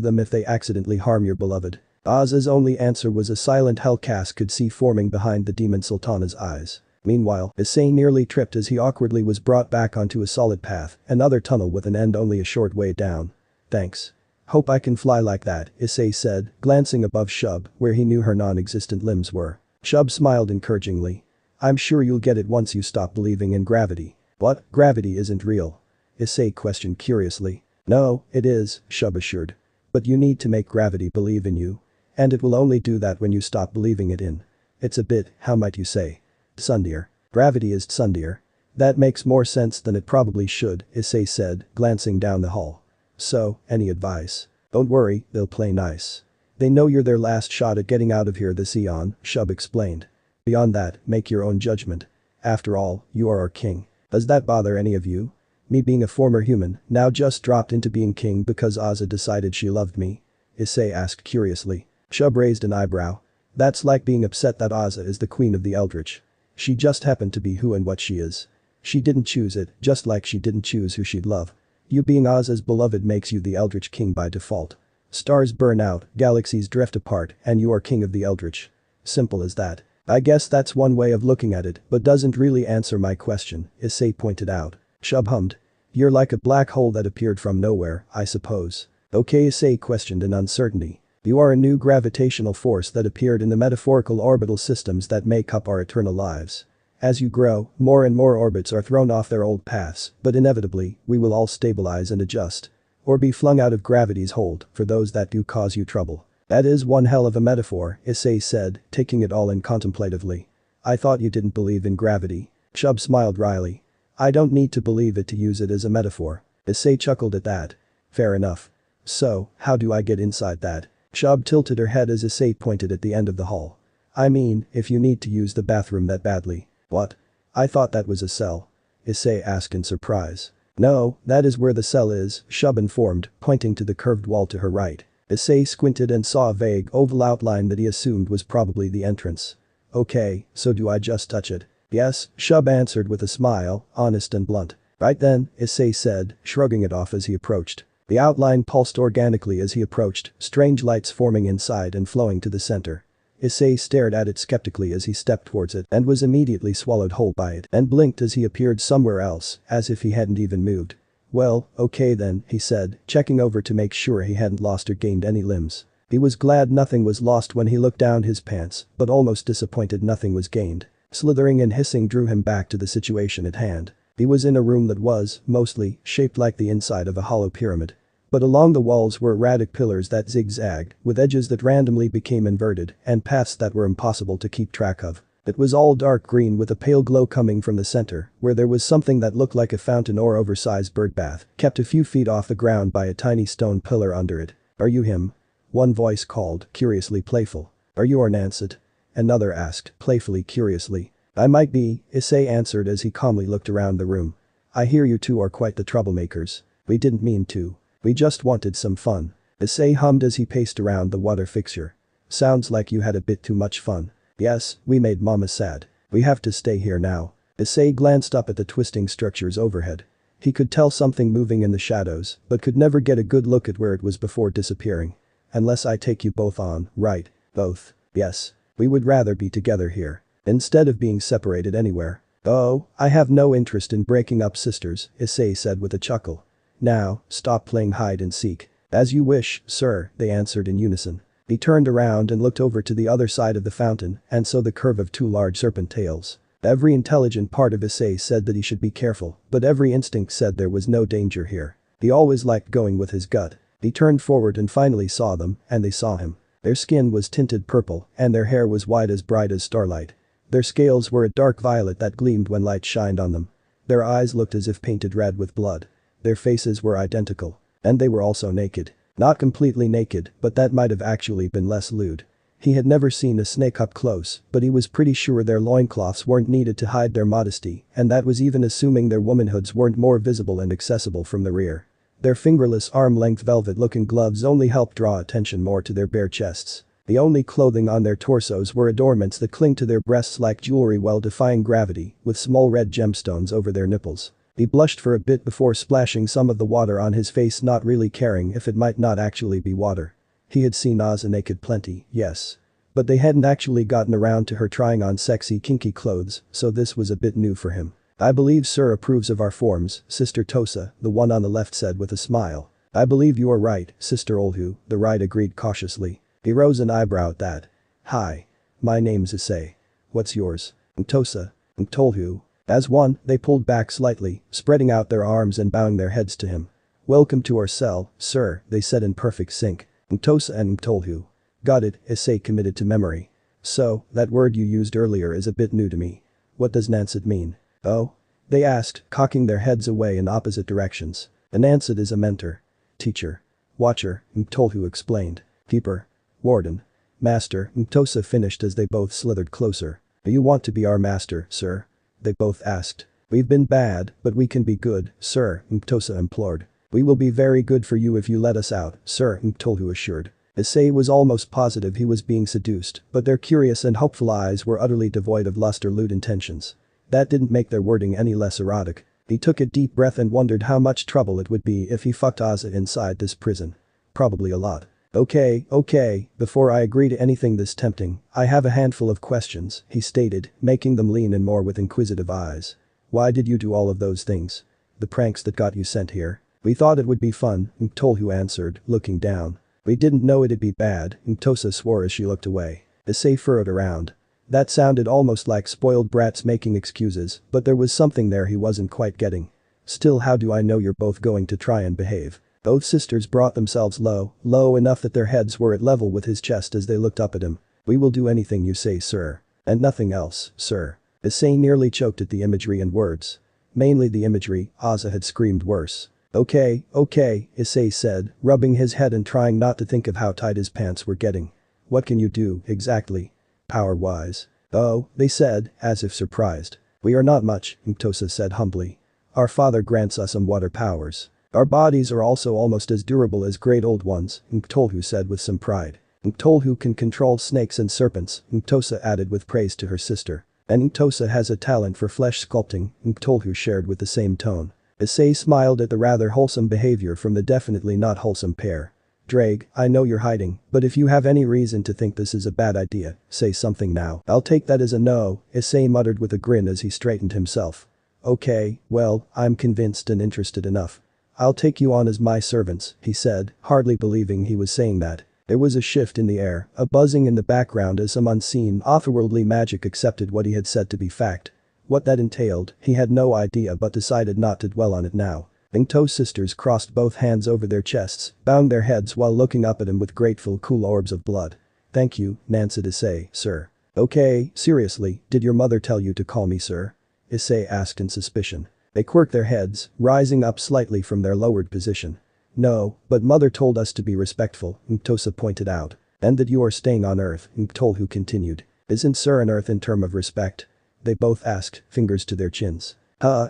them if they accidentally harm your beloved? Azza's only answer was a silent hell Cass could see forming behind the demon Sultana's eyes. Meanwhile, Issei nearly tripped as he awkwardly was brought back onto a solid path, another tunnel with an end only a short way down. Thanks. Hope I can fly like that, Issei said, glancing above Shub, where he knew her non-existent limbs were. Shub smiled encouragingly. I'm sure you'll get it once you stop believing in gravity. What? Gravity isn't real? Issei questioned curiously. No, it is, Shub assured. But you need to make gravity believe in you. And it will only do that when you stop believing it in. It's a bit, how might you say? Tsundeer. Gravity is tsundeer. That makes more sense than it probably should, Issei said, glancing down the hall. So, any advice? Don't worry, they'll play nice. They know you're their last shot at getting out of here this eon, Shub explained. Beyond that, make your own judgment. After all, you are our king. Does that bother any of you? Me being a former human, now just dropped into being king because Azza decided she loved me? Issei asked curiously. Shub raised an eyebrow. That's like being upset that Azza is the queen of the Eldritch. She just happened to be who and what she is. She didn't choose it, just like she didn't choose who she'd love. You being Azza's beloved makes you the Eldritch king by default. Stars burn out, galaxies drift apart, and you are king of the Eldritch. Simple as that. I guess that's one way of looking at it, but doesn't really answer my question, Issei pointed out. Shub hummed. You're like a black hole that appeared from nowhere, I suppose. Okay, Issei questioned in uncertainty. You are a new gravitational force that appeared in the metaphorical orbital systems that make up our eternal lives. As you grow, more and more orbits are thrown off their old paths, but inevitably, we will all stabilize and adjust. Or be flung out of gravity's hold, for those that do cause you trouble. That is one hell of a metaphor, Issei said, taking it all in contemplatively. I thought you didn't believe in gravity. Shub smiled wryly. I don't need to believe it to use it as a metaphor. Issei chuckled at that. Fair enough. So, how do I get inside that? Shub tilted her head as Issei pointed at the end of the hall. I mean, if you need to use the bathroom that badly. What? I thought that was a cell. Issei asked in surprise. No, that is where the cell is, Shub informed, pointing to the curved wall to her right. Issei squinted and saw a vague oval outline that he assumed was probably the entrance. Okay, so do I just touch it? Yes, Shub answered with a smile, honest and blunt. Right then, Issei said, shrugging it off as he approached. The outline pulsed organically as he approached, strange lights forming inside and flowing to the center. Issei stared at it skeptically as he stepped towards it and was immediately swallowed whole by it and blinked as he appeared somewhere else, as if he hadn't even moved. Well, okay then, he said, checking over to make sure he hadn't lost or gained any limbs. He was glad nothing was lost when he looked down his pants, but almost disappointed nothing was gained. Slithering and hissing drew him back to the situation at hand. He was in a room that was, mostly, shaped like the inside of a hollow pyramid. But along the walls were erratic pillars that zigzagged, with edges that randomly became inverted, and paths that were impossible to keep track of. It was all dark green with a pale glow coming from the center, where there was something that looked like a fountain or oversized birdbath, kept a few feet off the ground by a tiny stone pillar under it. Are you him? One voice called, curiously playful. Are you Ornansett? Another asked, playfully curiously. I might be, Issei answered as he calmly looked around the room. I hear you two are quite the troublemakers. We didn't mean to. We just wanted some fun. Issei hummed as he paced around the water fixture. Sounds like you had a bit too much fun. Yes, we made Mama sad. We have to stay here now. Issei glanced up at the twisting structures overhead. He could tell something moving in the shadows, but could never get a good look at where it was before disappearing. Unless I take you both on, right? Both. Yes. We would rather be together here. Instead of being separated anywhere. Oh, I have no interest in breaking up sisters, Issei said with a chuckle. Now, stop playing hide and seek. As you wish, sir, they answered in unison. He turned around and looked over to the other side of the fountain and saw the curve of two large serpent tails. Every intelligent part of Issei said that he should be careful, but every instinct said there was no danger here. He always liked going with his gut. He turned forward and finally saw them, and they saw him. Their skin was tinted purple, and their hair was white as bright as starlight. Their scales were a dark violet that gleamed when light shined on them. Their eyes looked as if painted red with blood. Their faces were identical. And they were also naked. Not completely naked, but that might have actually been less lewd. He had never seen a snake up close, but he was pretty sure their loincloths weren't needed to hide their modesty, and that was even assuming their womanhoods weren't more visible and accessible from the rear. Their fingerless arm-length velvet-looking gloves only helped draw attention more to their bare chests. The only clothing on their torsos were adornments that cling to their breasts like jewelry while defying gravity, with small red gemstones over their nipples. He blushed for a bit before splashing some of the water on his face, not really caring if it might not actually be water. He had seen Azathoth naked plenty, yes. But they hadn't actually gotten around to her trying on sexy kinky clothes, so this was a bit new for him. "I believe Sir approves of our forms," Sister Tosa, the one on the left, said with a smile. "I believe you are right, Sister Olhu," the right agreed cautiously. He rose an eyebrow at that. "Hi. My name's Issei. What's yours?" "Tosa." "Cthulhu." As one, they pulled back slightly, spreading out their arms and bowing their heads to him. "Welcome to our cell, sir," they said in perfect sync. "Tosa and Cthulhu." "Got it," Issei committed to memory. "So, that word you used earlier is a bit new to me. What does Nansat mean?" "Oh?" they asked, cocking their heads away in opposite directions. "A Nansat is a mentor. Teacher. Watcher," Cthulhu explained. "Keeper. Warden. Master," Tosa finished as they both slithered closer. "Do you want to be our master, sir?" they both asked. "We've been bad, but we can be good, sir," Tosa implored. "We will be very good for you if you let us out, sir," Cthulhu assured. Issei was almost positive he was being seduced, but their curious and hopeful eyes were utterly devoid of lust or lewd intentions. That didn't make their wording any less erotic. He took a deep breath and wondered how much trouble it would be if he fucked Azathoth inside this prison. Probably a lot. Okay, before I agree to anything this tempting, I have a handful of questions," he stated, making them lean in more with inquisitive eyes. "Why did you do all of those things? The pranks that got you sent here?" "We thought it would be fun," Cthulhu answered, looking down. "We didn't know it'd be bad," Tosa swore as she looked away. Issei furrowed around. That sounded almost like spoiled brats making excuses, but there was something there he wasn't quite getting. "Still, how do I know you're both going to try and behave?" Both sisters brought themselves low enough that their heads were at level with his chest as they looked up at him. "We will do anything you say, sir. And nothing else, sir." Issei nearly choked at the imagery and words. Mainly the imagery, Azathoth had screamed worse. Okay, Issei said, rubbing his head and trying not to think of how tight his pants were getting. "What can you do, exactly? Power-wise?" "Oh," they said, as if surprised. "We are not much," Tosa said humbly. "Our father grants us some water powers. Our bodies are also almost as durable as great old ones," Cthulhu said with some pride. "Cthulhu can control snakes and serpents," Tosa added with praise to her sister. "And Tosa has a talent for flesh sculpting," Cthulhu shared with the same tone. Issei smiled at the rather wholesome behavior from the definitely not wholesome pair. "Drake, I know you're hiding, but if you have any reason to think this is a bad idea, say something now." "I'll take that as a no," Issei muttered with a grin as he straightened himself. "Okay, well, I'm convinced and interested enough. I'll take you on as my servants," he said, hardly believing he was saying that. There was a shift in the air, a buzzing in the background as some unseen, otherworldly magic accepted what he had said to be fact. What that entailed, he had no idea but decided not to dwell on it now. To's sisters crossed both hands over their chests, bowing their heads while looking up at him with grateful cool orbs of blood. "Thank you, Nansat Issei, sir." "Okay, seriously, did your mother tell you to call me sir?" Issei asked in suspicion. They quirked their heads, rising up slightly from their lowered position. "No, but mother told us to be respectful," Tosa pointed out. "And that you are staying on Earth," Cthulhu continued. "Isn't sir an Earth in term of respect?" They both asked, fingers to their chins.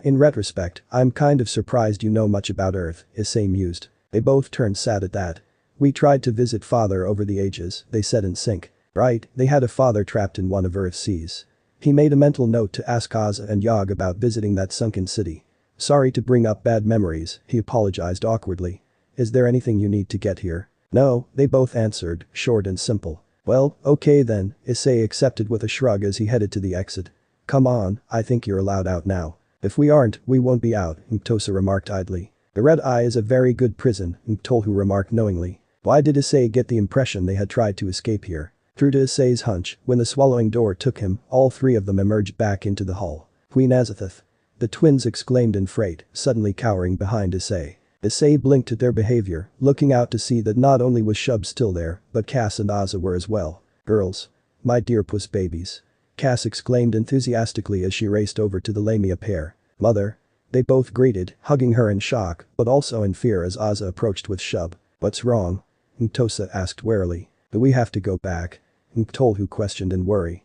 In retrospect, I'm kind of surprised you know much about Earth," Issei mused. They both turned sad at that. "We tried to visit father over the ages," they said in sync. "Right, they had a father trapped in one of Earth's seas." He made a mental note to ask Azathoth and Yog about visiting that sunken city. "Sorry to bring up bad memories," he apologized awkwardly. "Is there anything you need to get here?" "No," they both answered, short and simple. "Well, okay then," Issei accepted with a shrug as he headed to the exit. "Come on, I think you're allowed out now." "If we aren't, we won't be out," Tosa remarked idly. "The Red Eye is a very good prison," Cthulhu remarked knowingly. Why did Issei get the impression they had tried to escape here? True to Issei's hunch, when the swallowing door took him, all three of them emerged back into the hall. "Queen Azathoth!" the twins exclaimed in fright, suddenly cowering behind Issei. Issei blinked at their behavior, looking out to see that not only was Shub still there, but Cass and Azza were as well. "Girls. My dear puss babies. Cass exclaimed enthusiastically as she raced over to the Lamia pair. Mother. They both greeted, hugging her in shock, but also in fear as Azza approached with Shub. What's wrong? Ntosa asked warily. Do we have to go back? Cthulhu questioned in worry.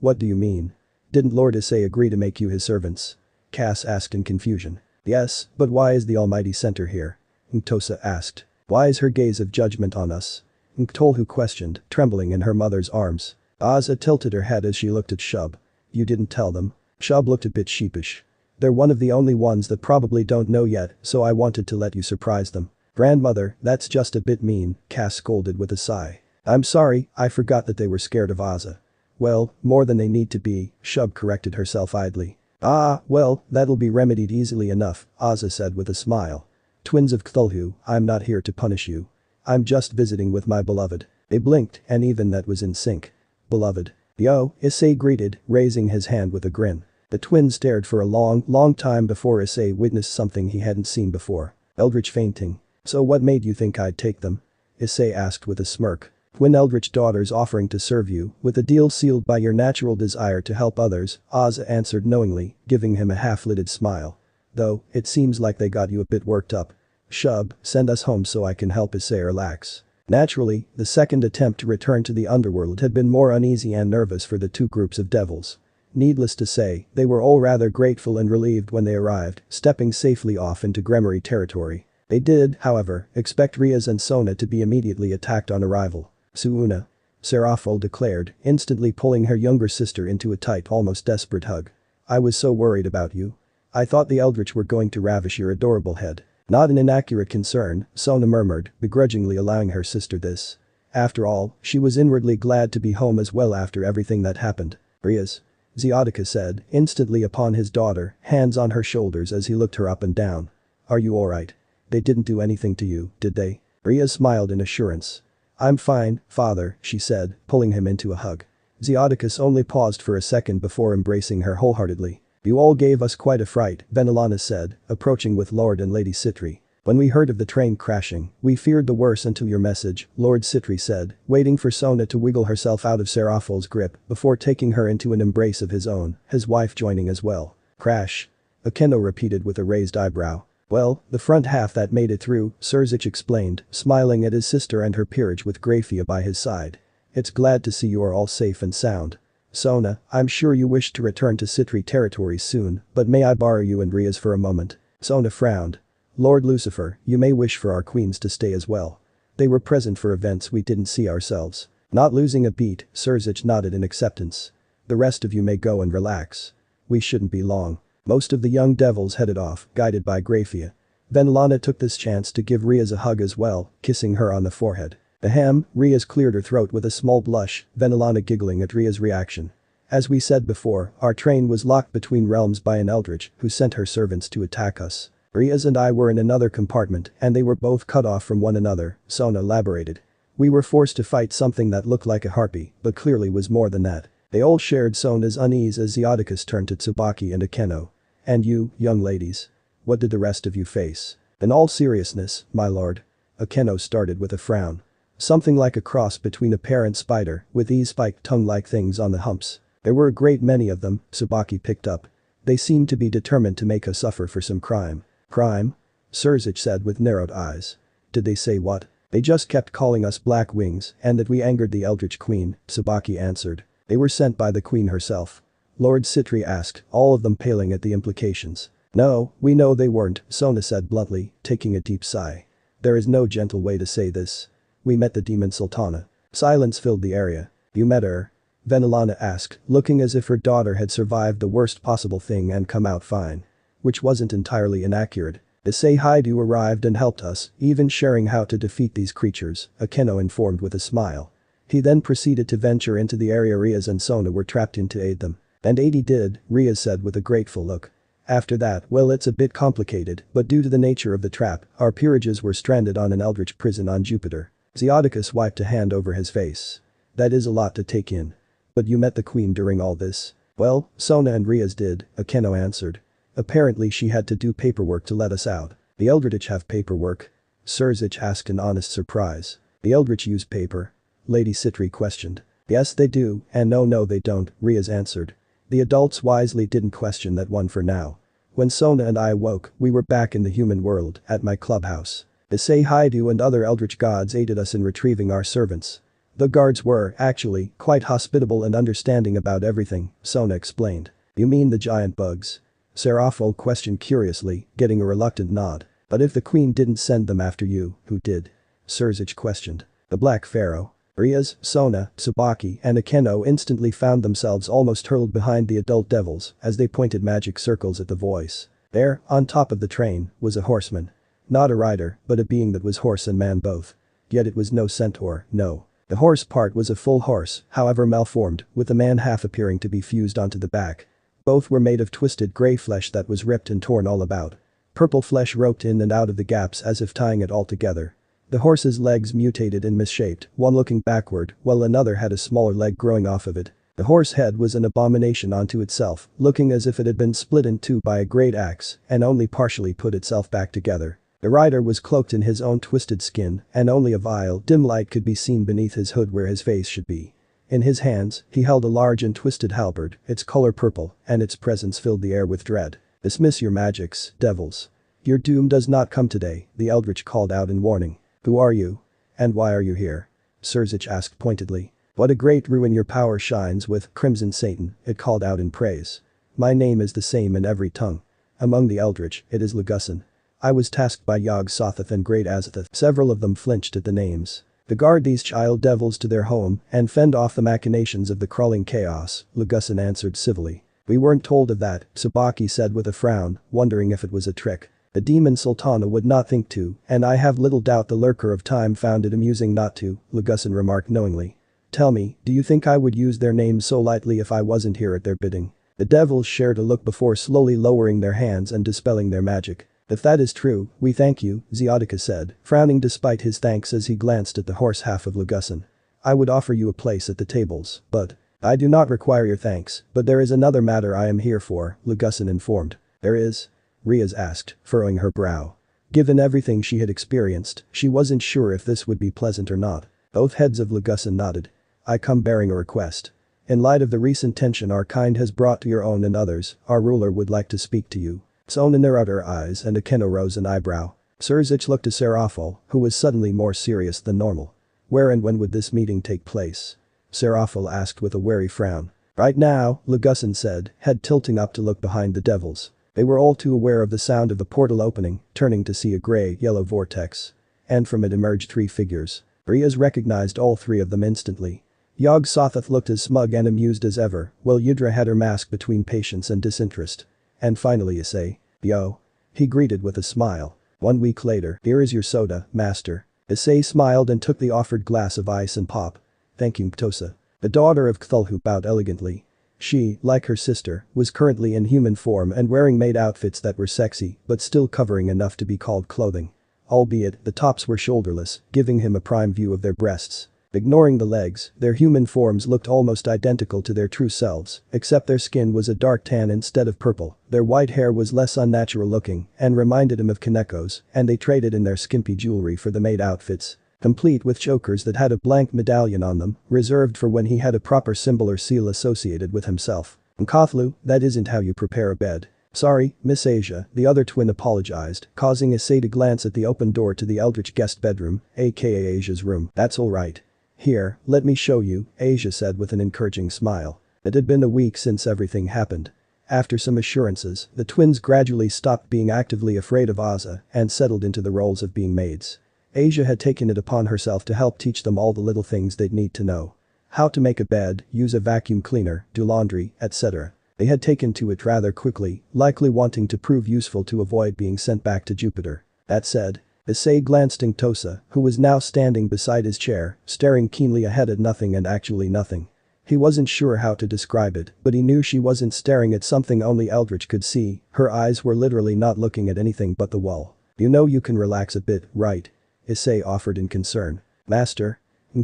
What do you mean? Didn't Lord Issei agree to make you his servants? Cass asked in confusion. Yes, but why is the Almighty Center here? Ntosa asked. Why is her gaze of judgment on us? Cthulhu questioned, trembling in her mother's arms. Azza tilted her head as she looked at Shub. You didn't tell them? Shub looked a bit sheepish. They're one of the only ones that probably don't know yet, so I wanted to let you surprise them. Grandmother, that's just a bit mean, Cass scolded with a sigh. I'm sorry, I forgot that they were scared of Azza. Well, more than they need to be, Shub corrected herself idly. Well, that'll be remedied easily enough, Azza said with a smile. Twins of Cthulhu, I'm not here to punish you. I'm just visiting with my beloved. They blinked, and even that was in sync. Beloved. Yo, Issei greeted, raising his hand with a grin. The twins stared for a long time before Issei witnessed something he hadn't seen before. Eldritch fainting. So what made you think I'd take them? Issei asked with a smirk. Twin Eldritch daughters offering to serve you, with a deal sealed by your natural desire to help others, Azza answered knowingly, giving him a half-lidded smile. Though, it seems like they got you a bit worked up. Shub, send us home so I can help Issei relax. Naturally, the second attempt to return to the underworld had been more uneasy and nervous for the two groups of devils. Needless to say, they were all rather grateful and relieved when they arrived, stepping safely off into Gremory territory. They did, however, expect Riaz and Sona to be immediately attacked on arrival. Suuna. Seraphil declared, instantly pulling her younger sister into a tight, almost desperate hug. I was so worried about you. I thought the Eldritch were going to ravish your adorable head. Not an inaccurate concern, Sona murmured, begrudgingly allowing her sister this. After all, she was inwardly glad to be home as well after everything that happened. Riaz. Zeotica said, instantly upon his daughter, hands on her shoulders as he looked her up and down. Are you alright? They didn't do anything to you, did they? Riaz smiled in assurance. I'm fine, father, she said, pulling him into a hug. Zeoticus only paused for a second before embracing her wholeheartedly. You all gave us quite a fright, Venelana said, approaching with Lord and Lady Citri. When we heard of the train crashing, we feared the worst until your message, Lord Citri said, waiting for Sona to wiggle herself out of Seraphil's grip before taking her into an embrace of his own, his wife joining as well. Crash. Akeno repeated with a raised eyebrow. Well, the front half that made it through, Surzich explained, smiling at his sister and her peerage with Grafia by his side. It's glad to see you are all safe and sound. Sona, I'm sure you wish to return to Citri territories soon, but may I borrow you and Riaz for a moment? Sona frowned. Lord Lucifer, you may wish for our queens to stay as well. They were present for events we didn't see ourselves. Not losing a beat, Surzich nodded in acceptance. The rest of you may go and relax. We shouldn't be long. Most of the young devils headed off, guided by Grafia. Venelana took this chance to give Riaz a hug as well, kissing her on the forehead. Ahem, Riaz cleared her throat with a small blush, Venelana giggling at Riaz's reaction. As we said before, our train was locked between realms by an Eldritch who sent her servants to attack us. Riaz and I were in another compartment and they were both cut off from one another, Sona elaborated. We were forced to fight something that looked like a harpy, but clearly was more than that. They all shared Sona's unease as Zeoticus turned to Tsubaki and Akeno. And you, young ladies? What did the rest of you face? In all seriousness, my lord. Akeno started with a frown. Something like a cross between a parent spider, with these spiked tongue-like things on the humps. There were a great many of them, Tsubaki picked up. They seemed to be determined to make us suffer for some crime. Crime? Surzich said with narrowed eyes. Did they say what? They just kept calling us Black Wings and that we angered the Eldritch Queen, Tsubaki answered. They were sent by the Queen herself. Lord Citri asked, all of them paling at the implications. No, we know they weren't, Sona said bluntly, taking a deep sigh. There is no gentle way to say this. We met the Demon Sultana. Silence filled the area. You met her? Venelana asked, looking as if her daughter had survived the worst possible thing and come out fine. Which wasn't entirely inaccurate. Issei Haidu arrived and helped us, even sharing how to defeat these creatures, Akeno informed with a smile. He then proceeded to venture into the area Riaz and Sona were trapped in to aid them. And he did, Riaz said with a grateful look. After that, well, it's a bit complicated, but due to the nature of the trap, our peerages were stranded on an Eldritch prison on Jupiter. Zeoticus wiped a hand over his face. That is a lot to take in. But you met the queen during all this? Well, Sona and Riaz did, Akeno answered. Apparently she had to do paperwork to let us out. The Eldritch have paperwork? Surzich asked in honest surprise. The Eldritch use paper? Lady Citri questioned. Yes they do, and no they don't, Riaz answered. The adults wisely didn't question that one for now. When Sona and I awoke, we were back in the human world, at my clubhouse. Issei Haidu and other eldritch gods aided us in retrieving our servants. The guards were, actually, quite hospitable and understanding about everything, Sona explained. You mean the giant bugs? Seraphol questioned curiously, getting a reluctant nod. But if the queen didn't send them after you, who did? Surzich questioned. The Black Pharaoh. Riaz, Sona, Tsubaki and Akeno instantly found themselves almost hurled behind the adult devils as they pointed magic circles at the voice. There, on top of the train, was a horseman. Not a rider, but a being that was horse and man both. Yet it was no centaur, no. The horse part was a full horse, however malformed, with the man half appearing to be fused onto the back. Both were made of twisted grey flesh that was ripped and torn all about. Purple flesh roped in and out of the gaps as if tying it all together. The horse's legs mutated and misshaped, one looking backward, while another had a smaller leg growing off of it. The horse head was an abomination unto itself, looking as if it had been split in two by a great axe and only partially put itself back together. The rider was cloaked in his own twisted skin, and only a vile, dim light could be seen beneath his hood where his face should be. In his hands, he held a large and twisted halberd, its color purple, and its presence filled the air with dread. Dismiss your magics, devils. Your doom does not come today, the Eldritch called out in warning. Who are you? And why are you here? Surzich asked pointedly. What a great ruin your power shines with, Crimson Satan, it called out in praise. My name is the same in every tongue. Among the Eldritch, it is Legusin. I was tasked by Yog-Sothoth and Great Azathoth. Several of them flinched at the names. To guard these child devils to their home and fend off the machinations of the crawling chaos, Legusin answered civilly. We weren't told of that, Tsubaki said with a frown, wondering if it was a trick. The demon Sultana would not think to, and I have little doubt the lurker of time found it amusing not to, Legusin remarked knowingly. Tell me, do you think I would use their names so lightly if I wasn't here at their bidding? The devils shared a look before slowly lowering their hands and dispelling their magic. If that is true, we thank you, Zeotica said, frowning despite his thanks as he glanced at the horse half of Legusin. I would offer you a place at the tables, but I do not require your thanks, but there is another matter I am here for, Legusin informed. There is? Riaz asked, furrowing her brow. Given everything she had experienced, she wasn't sure if this would be pleasant or not. Both heads of Legusin nodded. I come bearing a request. In light of the recent tension our kind has brought to your own and others, our ruler would like to speak to you. Sona narrowed her eyes and Akeno rose an eyebrow. Surzich looked to Seraphol, who was suddenly more serious than normal. Where and when would this meeting take place? Seraphol asked with a wary frown. Right now, Legusin said, head tilting up to look behind the devils. They were all too aware of the sound of the portal opening, turning to see a grey-yellow vortex. And from it emerged three figures. Riaz recognized all three of them instantly. Yog-Sothoth looked as smug and amused as ever, while Yudra had her mask between patience and disinterest. And finally Issei. Yo. He greeted with a smile. 1 week later, here is your soda, master. Issei smiled and took the offered glass of ice and pop. Thank you, Mtosa. The daughter of Cthulhu bowed elegantly. She, like her sister, was currently in human form and wearing maid outfits that were sexy but still covering enough to be called clothing. Albeit, the tops were shoulderless, giving him a prime view of their breasts. Ignoring the legs, their human forms looked almost identical to their true selves, except their skin was a dark tan instead of purple, their white hair was less unnatural looking and reminded him of Kaneko's, and they traded in their skimpy jewelry for the maid outfits. Complete with chokers that had a blank medallion on them, reserved for when he had a proper symbol or seal associated with himself. Cthulhu, that isn't how you prepare a bed. Sorry, Miss Asia, the other twin apologized, causing Issei to glance at the open door to the Eldritch guest bedroom, aka Asia's room. That's alright. Here, let me show you, Asia said with an encouraging smile. It had been a week since everything happened. After some assurances, the twins gradually stopped being actively afraid of Aza and settled into the roles of being maids. Asia had taken it upon herself to help teach them all the little things they'd need to know. How to make a bed, use a vacuum cleaner, do laundry, etc. They had taken to it rather quickly, likely wanting to prove useful to avoid being sent back to Jupiter. That said, Issei glanced at Tosa, who was now standing beside his chair, staring keenly ahead at nothing and actually nothing. He wasn't sure how to describe it, but he knew she wasn't staring at something only Eldritch could see, her eyes were literally not looking at anything but the wall. You know you can relax a bit, right? Issei offered in concern. Master?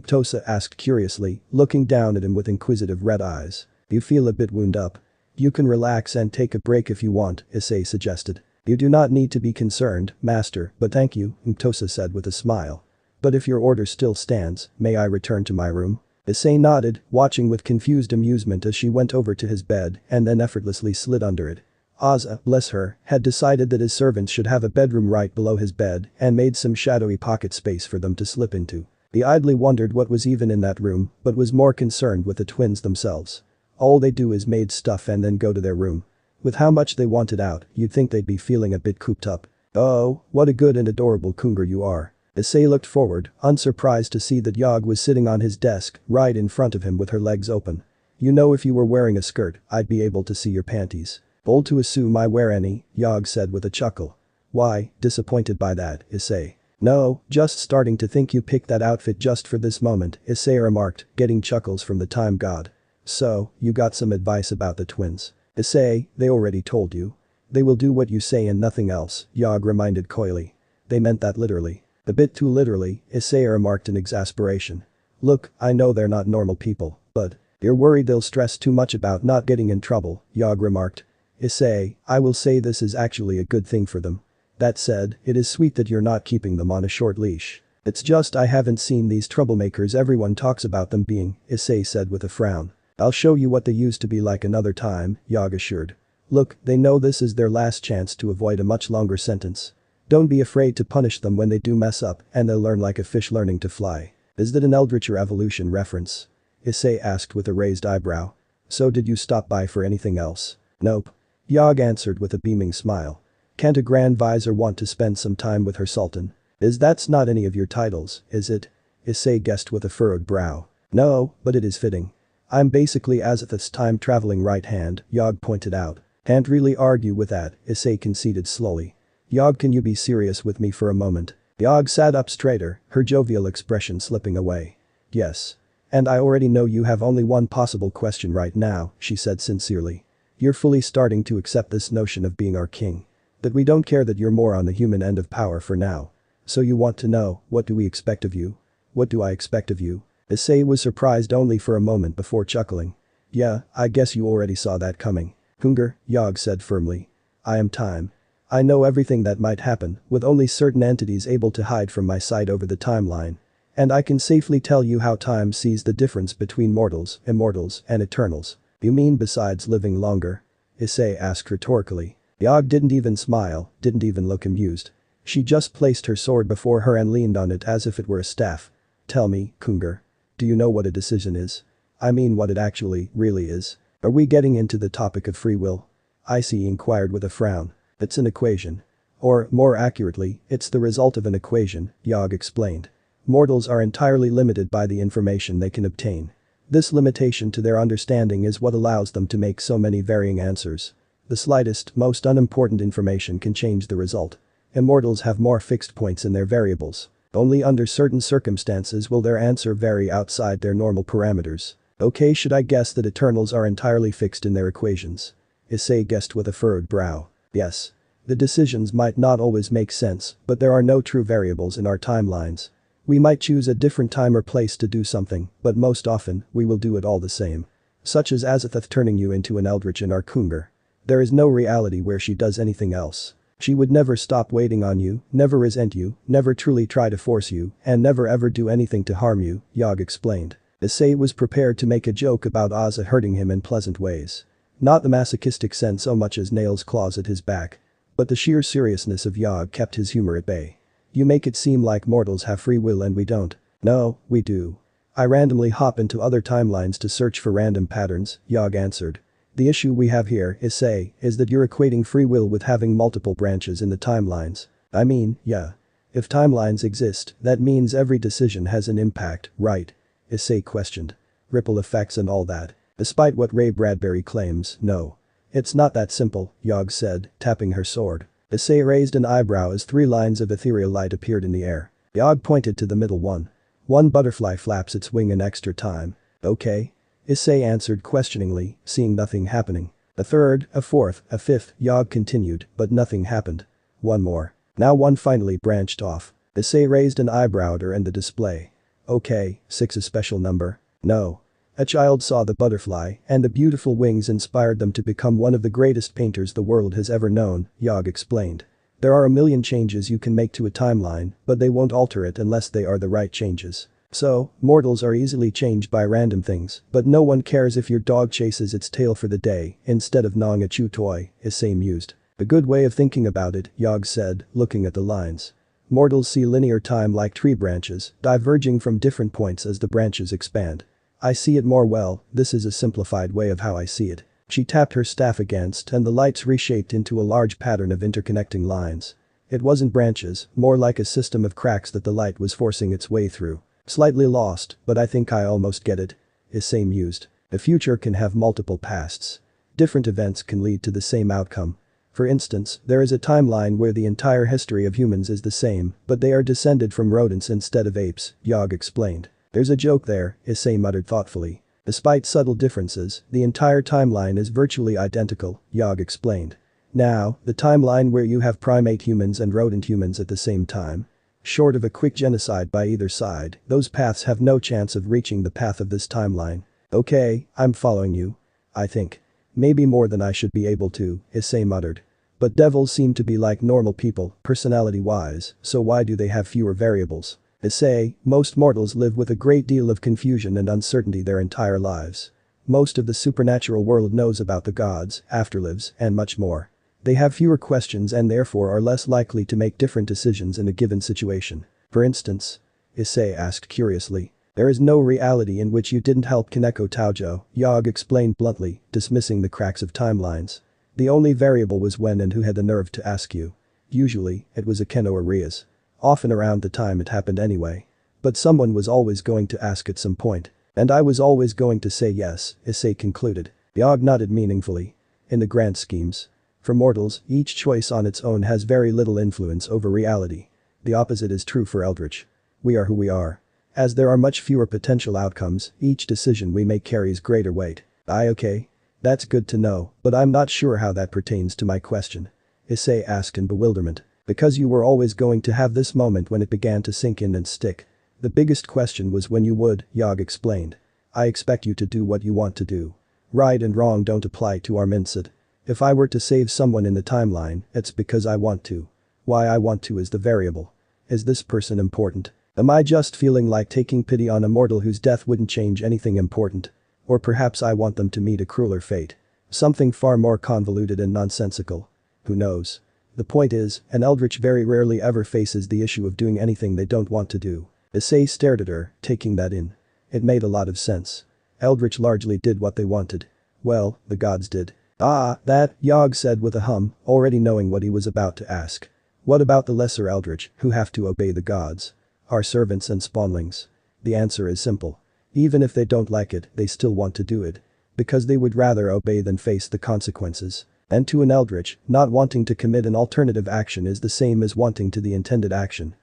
Tosa asked curiously, looking down at him with inquisitive red eyes. You feel a bit wound up. You can relax and take a break if you want, Issei suggested. You do not need to be concerned, master, but thank you, Tosa said with a smile. But if your order still stands, may I return to my room? Issei nodded, watching with confused amusement as she went over to his bed and then effortlessly slid under it. Azza, bless her, had decided that his servants should have a bedroom right below his bed and made some shadowy pocket space for them to slip into. He idly wondered what was even in that room but was more concerned with the twins themselves. All they do is made stuff and then go to their room. With how much they wanted out, you'd think they'd be feeling a bit cooped up. Oh, what a good and adorable cougar you are. Issei looked forward, unsurprised to see that Yog was sitting on his desk right in front of him with her legs open. You know, if you were wearing a skirt, I'd be able to see your panties. Bold to assume I wear any, Yog said with a chuckle. Why, disappointed by that, Issei? No, just starting to think you picked that outfit just for this moment, Issei remarked, getting chuckles from the time god. So, you got some advice about the twins. Issei, they already told you. They will do what you say and nothing else, Yog reminded coyly. They meant that literally. A bit too literally, Issei remarked in exasperation. Look, I know they're not normal people, but you're worried they'll stress too much about not getting in trouble, Yog remarked. Issei, I will say this is actually a good thing for them. That said, it is sweet that you're not keeping them on a short leash. It's just I haven't seen these troublemakers everyone talks about them being, Issei said with a frown. I'll show you what they used to be like another time, Yog assured. Look, they know this is their last chance to avoid a much longer sentence. Don't be afraid to punish them when they do mess up and they'll learn like a fish learning to fly. Is that an Eldritch or evolution reference? Issei asked with a raised eyebrow. So did you stop by for anything else? Nope. Yog answered with a beaming smile. Can't a Grand Visor want to spend some time with her Sultan? That's not any of your titles, is it? Issei guessed with a furrowed brow. No, but it is fitting. I'm basically Azathoth's time-traveling right hand, Yog pointed out. Can't really argue with that, Issei conceded slowly. Yog, can you be serious with me for a moment? Yog sat up straighter, her jovial expression slipping away. Yes. And I already know you have only one possible question right now, she said sincerely. You're fully starting to accept this notion of being our king. That we don't care that you're more on the human end of power for now. So you want to know, what do we expect of you? What do I expect of you? Issei was surprised only for a moment before chuckling. Yeah, I guess you already saw that coming. Cougar, Yog said firmly. I am time. I know everything that might happen, with only certain entities able to hide from my sight over the timeline. And I can safely tell you how time sees the difference between mortals, immortals, and eternals. You mean besides living longer? Issei asked rhetorically. Yog didn't even smile, didn't even look amused. She just placed her sword before her and leaned on it as if it were a staff. Tell me, Cougar. Do you know what a decision is? I mean what it actually, really is. Are we getting into the topic of free will? Issei inquired with a frown. It's an equation. Or, more accurately, it's the result of an equation, Yog explained. Mortals are entirely limited by the information they can obtain. This limitation to their understanding is what allows them to make so many varying answers. The slightest, most unimportant information can change the result. Immortals have more fixed points in their variables. Only under certain circumstances will their answer vary outside their normal parameters. Okay, should I guess that Eternals are entirely fixed in their equations? Issei guessed with a furrowed brow. Yes. The decisions might not always make sense, but there are no true variables in our timelines. We might choose a different time or place to do something, but most often, we will do it all the same. Such as Azathoth turning you into an Eldritch in our cougar. There is no reality where she does anything else. She would never stop waiting on you, never resent you, never truly try to force you, and never ever do anything to harm you, Yog explained. Issei was prepared to make a joke about Azza hurting him in pleasant ways. Not the masochistic sense so much as nails claws at his back. But the sheer seriousness of Yog kept his humor at bay. You make it seem like mortals have free will and we don't. No, we do. I randomly hop into other timelines to search for random patterns, Yog answered. The issue we have here, Issei, is that you're equating free will with having multiple branches in the timelines. I mean, yeah. If timelines exist, that means every decision has an impact, right? Issei questioned. Ripple effects and all that. Despite what Ray Bradbury claims, no. It's not that simple, Yog said, tapping her sword. Issei raised an eyebrow as 3 lines of ethereal light appeared in the air. Yog pointed to the middle one. One butterfly flaps its wing an extra time. Okay? Issei answered questioningly, seeing nothing happening. A third, a fourth, a fifth, Yog continued, but nothing happened. One more. Now one finally branched off. Issei raised an eyebrow at her and the display. Okay, 6 a special number? No. A child saw the butterfly, and the beautiful wings inspired them to become one of the greatest painters the world has ever known, Yog explained. There are a million changes you can make to a timeline, but they won't alter it unless they are the right changes. So, mortals are easily changed by random things, but no one cares if your dog chases its tail for the day instead of gnawing a chew toy, Issei mused. A good way of thinking about it, Yogg said, looking at the lines. Mortals see linear time like tree branches, diverging from different points as the branches expand. I see it more well, this is a simplified way of how I see it. She tapped her staff against and the lights reshaped into a large pattern of interconnecting lines. It wasn't branches, more like a system of cracks that the light was forcing its way through. Slightly lost, but I think I almost get it. Issei mused. The future can have multiple pasts. Different events can lead to the same outcome. For instance, there is a timeline where the entire history of humans is the same, but they are descended from rodents instead of apes, Yogg explained. There's a joke there, Issei muttered thoughtfully. Despite subtle differences, the entire timeline is virtually identical, Yogg explained. Now, the timeline where you have primate humans and rodent humans at the same time. Short of a quick genocide by either side, those paths have no chance of reaching the path of this timeline. Okay, I'm following you. I think. Maybe more than I should be able to, Issei muttered. But devils seem to be like normal people, personality-wise, so why do they have fewer variables? Issei, most mortals live with a great deal of confusion and uncertainty their entire lives. Most of the supernatural world knows about the gods, afterlives, and much more. They have fewer questions and therefore are less likely to make different decisions in a given situation. For instance? Issei asked curiously. There is no reality in which you didn't help Kaneko Taojo, Yogg explained bluntly, dismissing the cracks of timelines. The only variable was when and who had the nerve to ask you. Usually, it was Akeno or Rias. Often around the time it happened anyway. But someone was always going to ask at some point. And I was always going to say yes, Issei concluded. Yogg nodded meaningfully. In the grand schemes. For mortals, each choice on its own has very little influence over reality. The opposite is true for Eldritch. We are who we are. As there are much fewer potential outcomes, each decision we make carries greater weight. Okay. That's good to know, but I'm not sure how that pertains to my question. Issei asked in bewilderment. Because you were always going to have this moment when it began to sink in and stick. The biggest question was when you would, Yogg explained. I expect you to do what you want to do. Right and wrong don't apply to our mindset. If I were to save someone in the timeline, it's because I want to. Why I want to is the variable. Is this person important? Am I just feeling like taking pity on a mortal whose death wouldn't change anything important? Or perhaps I want them to meet a crueler fate. Something far more convoluted and nonsensical. Who knows? The point is, an Eldritch very rarely ever faces the issue of doing anything they don't want to do. Issei stared at her, taking that in. It made a lot of sense. Eldritch largely did what they wanted. Well, the gods did. That, Yogg said with a hum, already knowing what he was about to ask. What about the lesser Eldritch, who have to obey the gods? Our servants and spawnlings? The answer is simple. Even if they don't like it, they still want to do it. Because they would rather obey than face the consequences. And to an Eldritch, not wanting to commit an alternative action is the same as wanting to the intended action.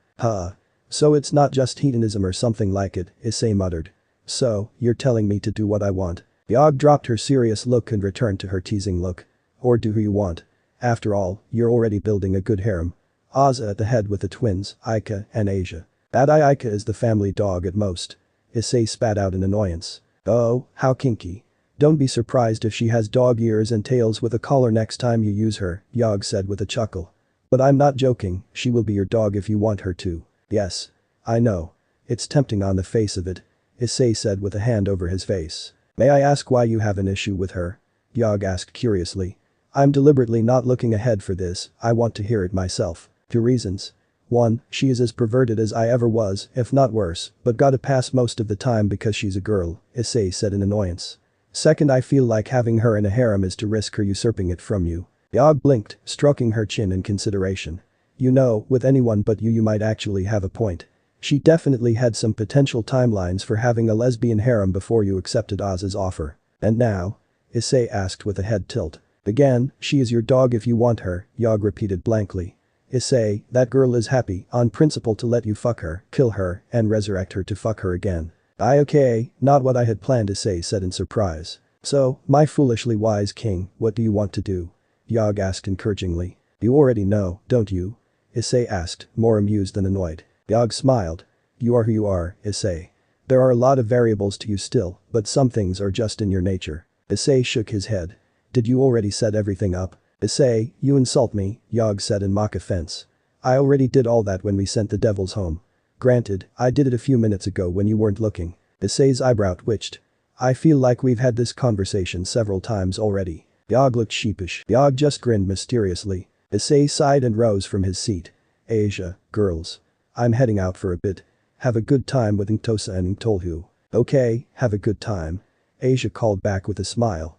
So it's not just hedonism or something like it, Issei muttered. So, you're telling me to do what I want. Yogg dropped her serious look and returned to her teasing look. Or do who you want. After all, you're already building a good harem. Azza at the head with the twins, Aika and Asia. That Aika is the family dog at most. Issei spat out in annoyance. Oh, how kinky. Don't be surprised if she has dog ears and tails with a collar next time you use her, Yogg said with a chuckle. But I'm not joking, she will be your dog if you want her to. Yes. I know. It's tempting on the face of it. Issei said with a hand over his face. May I ask why you have an issue with her? Yogg asked curiously. I'm deliberately not looking ahead for this, I want to hear it myself. 2 reasons. 1, she is as perverted as I ever was, if not worse, but gotta pass most of the time because she's a girl, Issei said in annoyance. 2nd, I feel like having her in a harem is to risk her usurping it from you. Yogg blinked, stroking her chin in consideration. You know, with anyone but you might actually have a point. She definitely had some potential timelines for having a lesbian harem before you accepted Oz's offer. And now? Issei asked with a head tilt. Again, she is your dog if you want her, Yogg repeated blankly. Issei, that girl is happy, on principle to let you fuck her, kill her, and resurrect her to fuck her again. Okay, not what I had planned, Issei said in surprise. So, my foolishly wise king, what do you want to do? Yogg asked encouragingly. You already know, don't you? Issei asked, more amused than annoyed. Yogg smiled. You are who you are, Issei. There are a lot of variables to you still, but some things are just in your nature. Issei shook his head. Did you already set everything up? Issei, you insult me, Yogg said in mock offense. I already did all that when we sent the devils home. Granted, I did it a few minutes ago when you weren't looking. Issei's eyebrow twitched. I feel like we've had this conversation several times already. Yogg looked sheepish. Yogg just grinned mysteriously. Issei sighed and rose from his seat. Asia, girls. I'm heading out for a bit. Have a good time with Ntosa and Cthulhu. Okay, have a good time. Asia called back with a smile.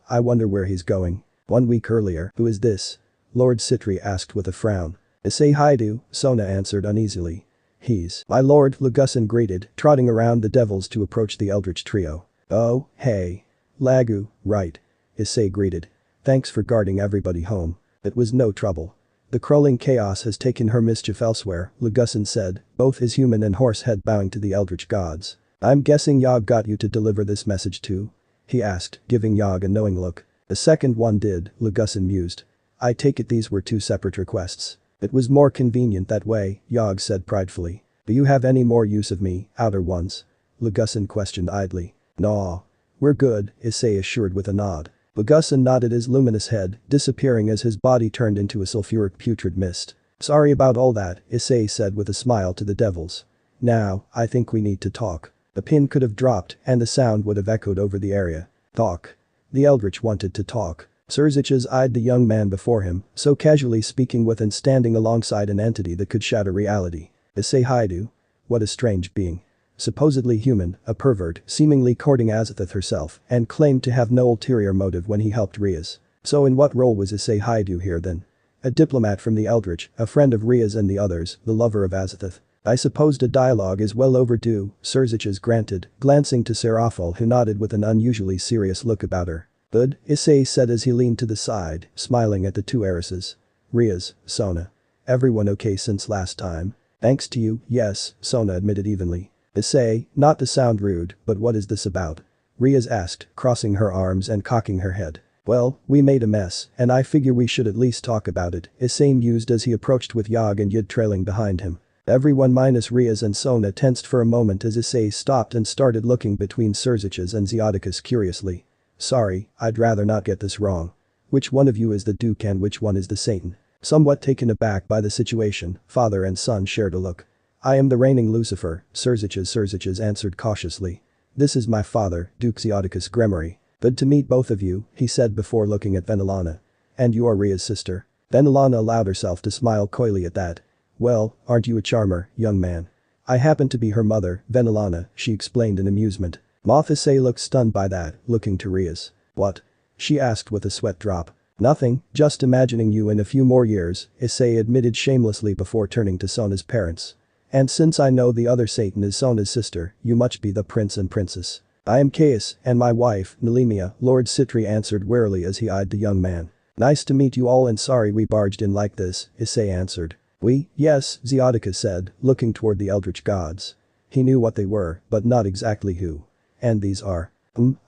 I wonder where he's going. 1 week earlier. Who is this? Lord Sitri asked with a frown. Issei Haidu, Sona answered uneasily. He's my lord, Lugusin greeted, trotting around the devils to approach the Eldritch trio. Oh, hey. Lagu, right. Issei greeted. Thanks for guarding everybody home. It was no trouble. The crawling chaos has taken her mischief elsewhere, Lugusin said, both his human and horse head bowing to the Eldritch gods. I'm guessing Yogg got you to deliver this message too? He asked, giving Yogg a knowing look. The second one did, Lugusin mused. I take it these were 2 separate requests. It was more convenient that way, Yogg said pridefully. Do you have any more use of me, outer ones? Lugusin questioned idly. No. We're good, Issei assured with a nod. Lugusin nodded his luminous head, disappearing as his body turned into a sulfuric putrid mist. Sorry about all that, Issei said with a smile to the devils. Now, I think we need to talk. The pin could have dropped and the sound would have echoed over the area. Talk. The Eldritch wanted to talk. Surziches eyed the young man before him, so casually speaking with and standing alongside an entity that could shatter reality. Issei Haidu? What a strange being. Supposedly human, a pervert, seemingly courting Azathoth herself, and claimed to have no ulterior motive when he helped Ria's. So in what role was Issei Haidu here then? A diplomat from the Eldritch, a friend of Ria's and the others, the lover of Azathoth. I supposed a dialogue is well overdue, Surziches granted, glancing to Seraphol who nodded with an unusually serious look about her. Good, Issei said as he leaned to the side, smiling at the 2 heiresses. Ria's, Sona. Everyone okay since last time? Thanks to you, yes, Sona admitted evenly. Issei, not to sound rude, but what is this about? Ria's asked, crossing her arms and cocking her head. Well, we made a mess, and I figure we should at least talk about it, Issei mused as he approached with Yogg and Yid trailing behind him. Everyone minus Ria's and Sona tensed for a moment as Issei stopped and started looking between Surziches and Zeoticus curiously. Sorry, I'd rather not get this wrong. Which one of you is the Duke and which one is the Satan? Somewhat taken aback by the situation, father and son shared a look. I am the reigning Lucifer, Surziches answered cautiously. This is my father, Duke Zeoticus Gremory. Good to meet both of you, he said before looking at Venelana. And you are Ria's sister. Venelana allowed herself to smile coyly at that. Well, aren't you a charmer, young man? I happen to be her mother, Venelana, she explained in amusement. Moth Issei looked stunned by that, looking to Ria's. What? She asked with a sweat drop. Nothing, just imagining you in a few more years, Issei admitted shamelessly before turning to Sona's parents. And since I know the other Satan is Sona's sister, you must be the prince and princess. I am Caius, and my wife, Nelemia, Lord Sitri answered warily as he eyed the young man. Nice to meet you all and sorry we barged in like this, Issei answered. We? Yes, Zeoticus said, looking toward the Eldritch gods. He knew what they were, but not exactly who. And these are.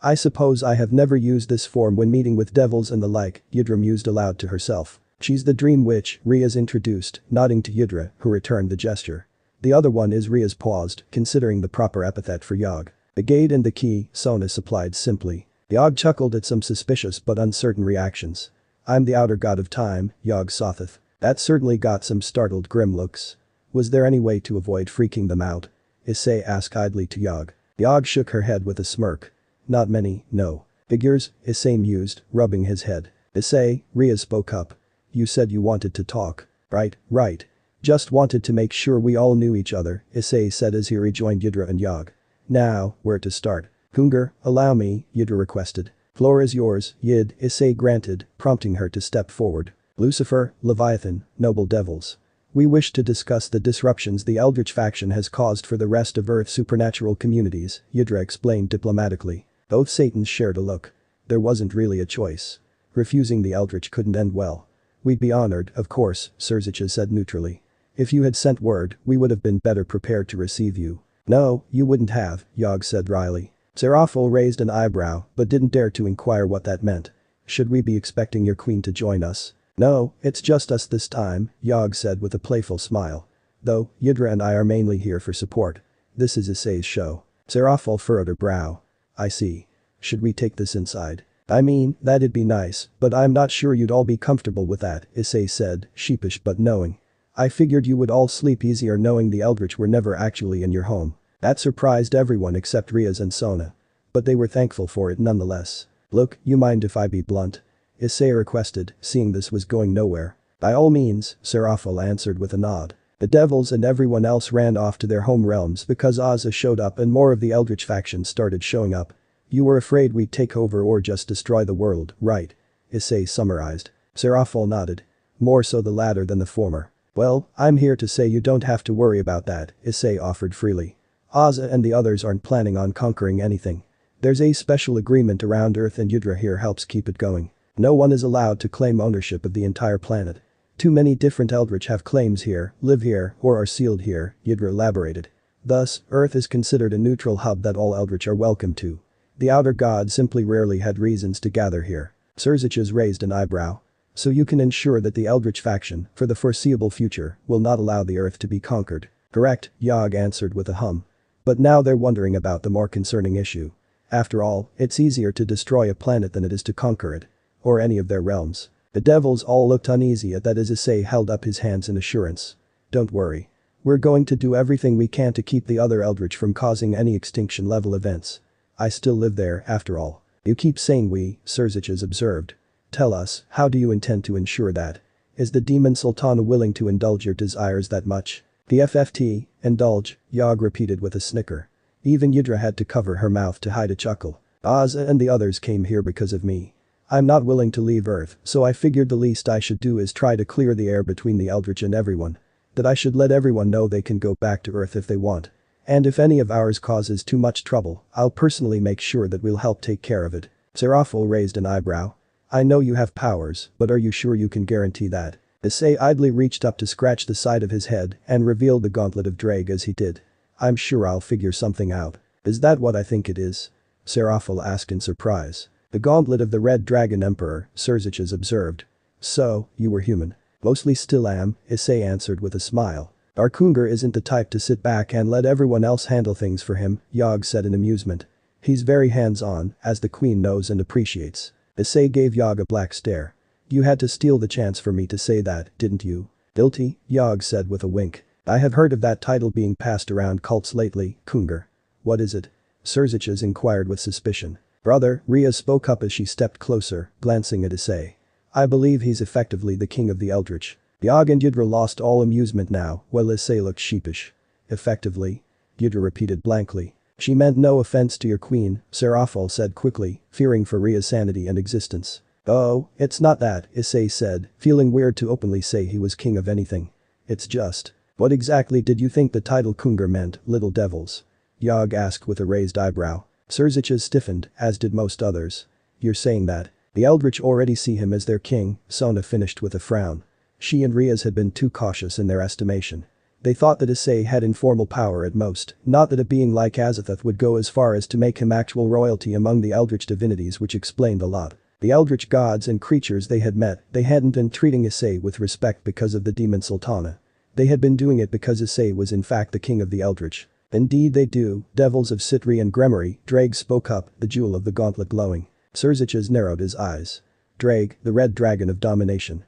I suppose I have never used this form when meeting with devils and the like, Yidra mused aloud to herself. She's the dream witch, Ria's introduced, nodding to Yidra, who returned the gesture. The other one is Ria's paused, considering the proper epithet for Yogg. The gate and the key, Sona supplied simply. Yogg chuckled at some suspicious but uncertain reactions. I'm the outer god of time, Yogg Sothoth. That certainly got some startled grim looks. Was there any way to avoid freaking them out? Issei asked idly to Yogg. Yogg shook her head with a smirk. Not many, no. Figures, Issei mused, rubbing his head. Issei, Ria spoke up. You said you wanted to talk. Right. Just wanted to make sure we all knew each other, Issei said as he rejoined Yidra and Yogg. Now, where to start? Kungur, allow me, Yidra requested. Floor is yours, Yid, Issei granted, prompting her to step forward. Lucifer, Leviathan, noble devils. We wish to discuss the disruptions the Eldritch faction has caused for the rest of Earth's supernatural communities, Yidra explained diplomatically. Both Satans shared a look. There wasn't really a choice. Refusing the Eldritch couldn't end well. We'd be honored, of course, Surziches said neutrally. If you had sent word, we would have been better prepared to receive you. No, you wouldn't have, Yogg said wryly. Seraphol raised an eyebrow, but didn't dare to inquire what that meant. Should we be expecting your queen to join us? No, it's just us this time, Yogg said with a playful smile. Though, Yidra and I are mainly here for support. This is Issei's show. Seraphol furrowed her brow. I see. Should we take this inside? I mean, that'd be nice, but I'm not sure you'd all be comfortable with that, Issei said, sheepish but knowing. I figured you would all sleep easier knowing the Eldritch were never actually in your home. That surprised everyone except Riaz and Sona. But they were thankful for it nonetheless. Look, you mind if I be blunt? Issei requested, seeing this was going nowhere. By all means, Seraphil answered with a nod. The devils and everyone else ran off to their home realms because Azza showed up and more of the Eldritch faction started showing up. You were afraid we'd take over or just destroy the world, right? Issei summarized. Seraphil nodded. More so the latter than the former. Well, I'm here to say you don't have to worry about that, Issei offered freely. Azza and the others aren't planning on conquering anything. There's a special agreement around Earth and Yudra here helps keep it going. No one is allowed to claim ownership of the entire planet. Too many different Eldritch have claims here, live here, or are sealed here, Yudra elaborated. Thus, Earth is considered a neutral hub that all Eldritch are welcome to. The outer gods simply rarely had reasons to gather here. Surzich's raised an eyebrow. So you can ensure that the Eldritch faction, for the foreseeable future, will not allow the Earth to be conquered. Correct, Yogg answered with a hum. But now they're wondering about the more concerning issue. After all, it's easier to destroy a planet than it is to conquer it. Or any of their realms. The devils all looked uneasy at that as Issei held up his hands in assurance. Don't worry. We're going to do everything we can to keep the other Eldritch from causing any extinction-level events. I still live there, after all. You keep saying we, Surzich's observed. Tell us, how do you intend to ensure that? Is the Demon Sultana willing to indulge your desires that much? The FFT, indulge, Yogg repeated with a snicker. Even Yudra had to cover her mouth to hide a chuckle. Azza and the others came here because of me. I'm not willing to leave Earth, so I figured the least I should do is try to clear the air between the Eldritch and everyone. That I should let everyone know they can go back to Earth if they want. And if any of ours causes too much trouble, I'll personally make sure that we'll help take care of it. Seraphil raised an eyebrow. I know you have powers, but are you sure you can guarantee that? Issei idly reached up to scratch the side of his head and revealed the gauntlet of Drake as he did. I'm sure I'll figure something out. Is that what I think it is? Seraphil asked in surprise. The gauntlet of the Red Dragon Emperor, Surzich's observed. So, you were human. Mostly still am, Issei answered with a smile. Our Kungar isn't the type to sit back and let everyone else handle things for him, Yogg said in amusement. He's very hands-on, as the queen knows and appreciates. Issei gave Yogg a black stare. You had to steal the chance for me to say that, didn't you? Guilty, Yogg said with a wink. I have heard of that title being passed around cults lately, Kungar. What is it? Surzich's inquired with suspicion. Brother, Ria spoke up as she stepped closer, glancing at Issei. I believe he's effectively the king of the Eldritch. Yogg and Yudra lost all amusement now, while Issei looked sheepish. Effectively? Yudra repeated blankly. She meant no offense to your queen, Seraphil said quickly, fearing for Ria's sanity and existence. Oh, it's not that, Issei said, feeling weird to openly say he was king of anything. It's just. What exactly did you think the title Kungar meant, little devils? Yogg asked with a raised eyebrow. Surzich's stiffened, as did most others. You're saying that. The Eldritch already see him as their king, Sona finished with a frown. She and Riaz had been too cautious in their estimation. They thought that Issei had informal power at most, not that a being like Azathoth would go as far as to make him actual royalty among the Eldritch divinities, which explained a lot. The Eldritch gods and creatures they had met, they hadn't been treating Issei with respect because of the Demon Sultana. They had been doing it because Issei was in fact the king of the Eldritch. Indeed they do, devils of Sitri and Gremory, Drake spoke up, the jewel of the gauntlet glowing. Surzich's narrowed his eyes. Drake, the red dragon of domination.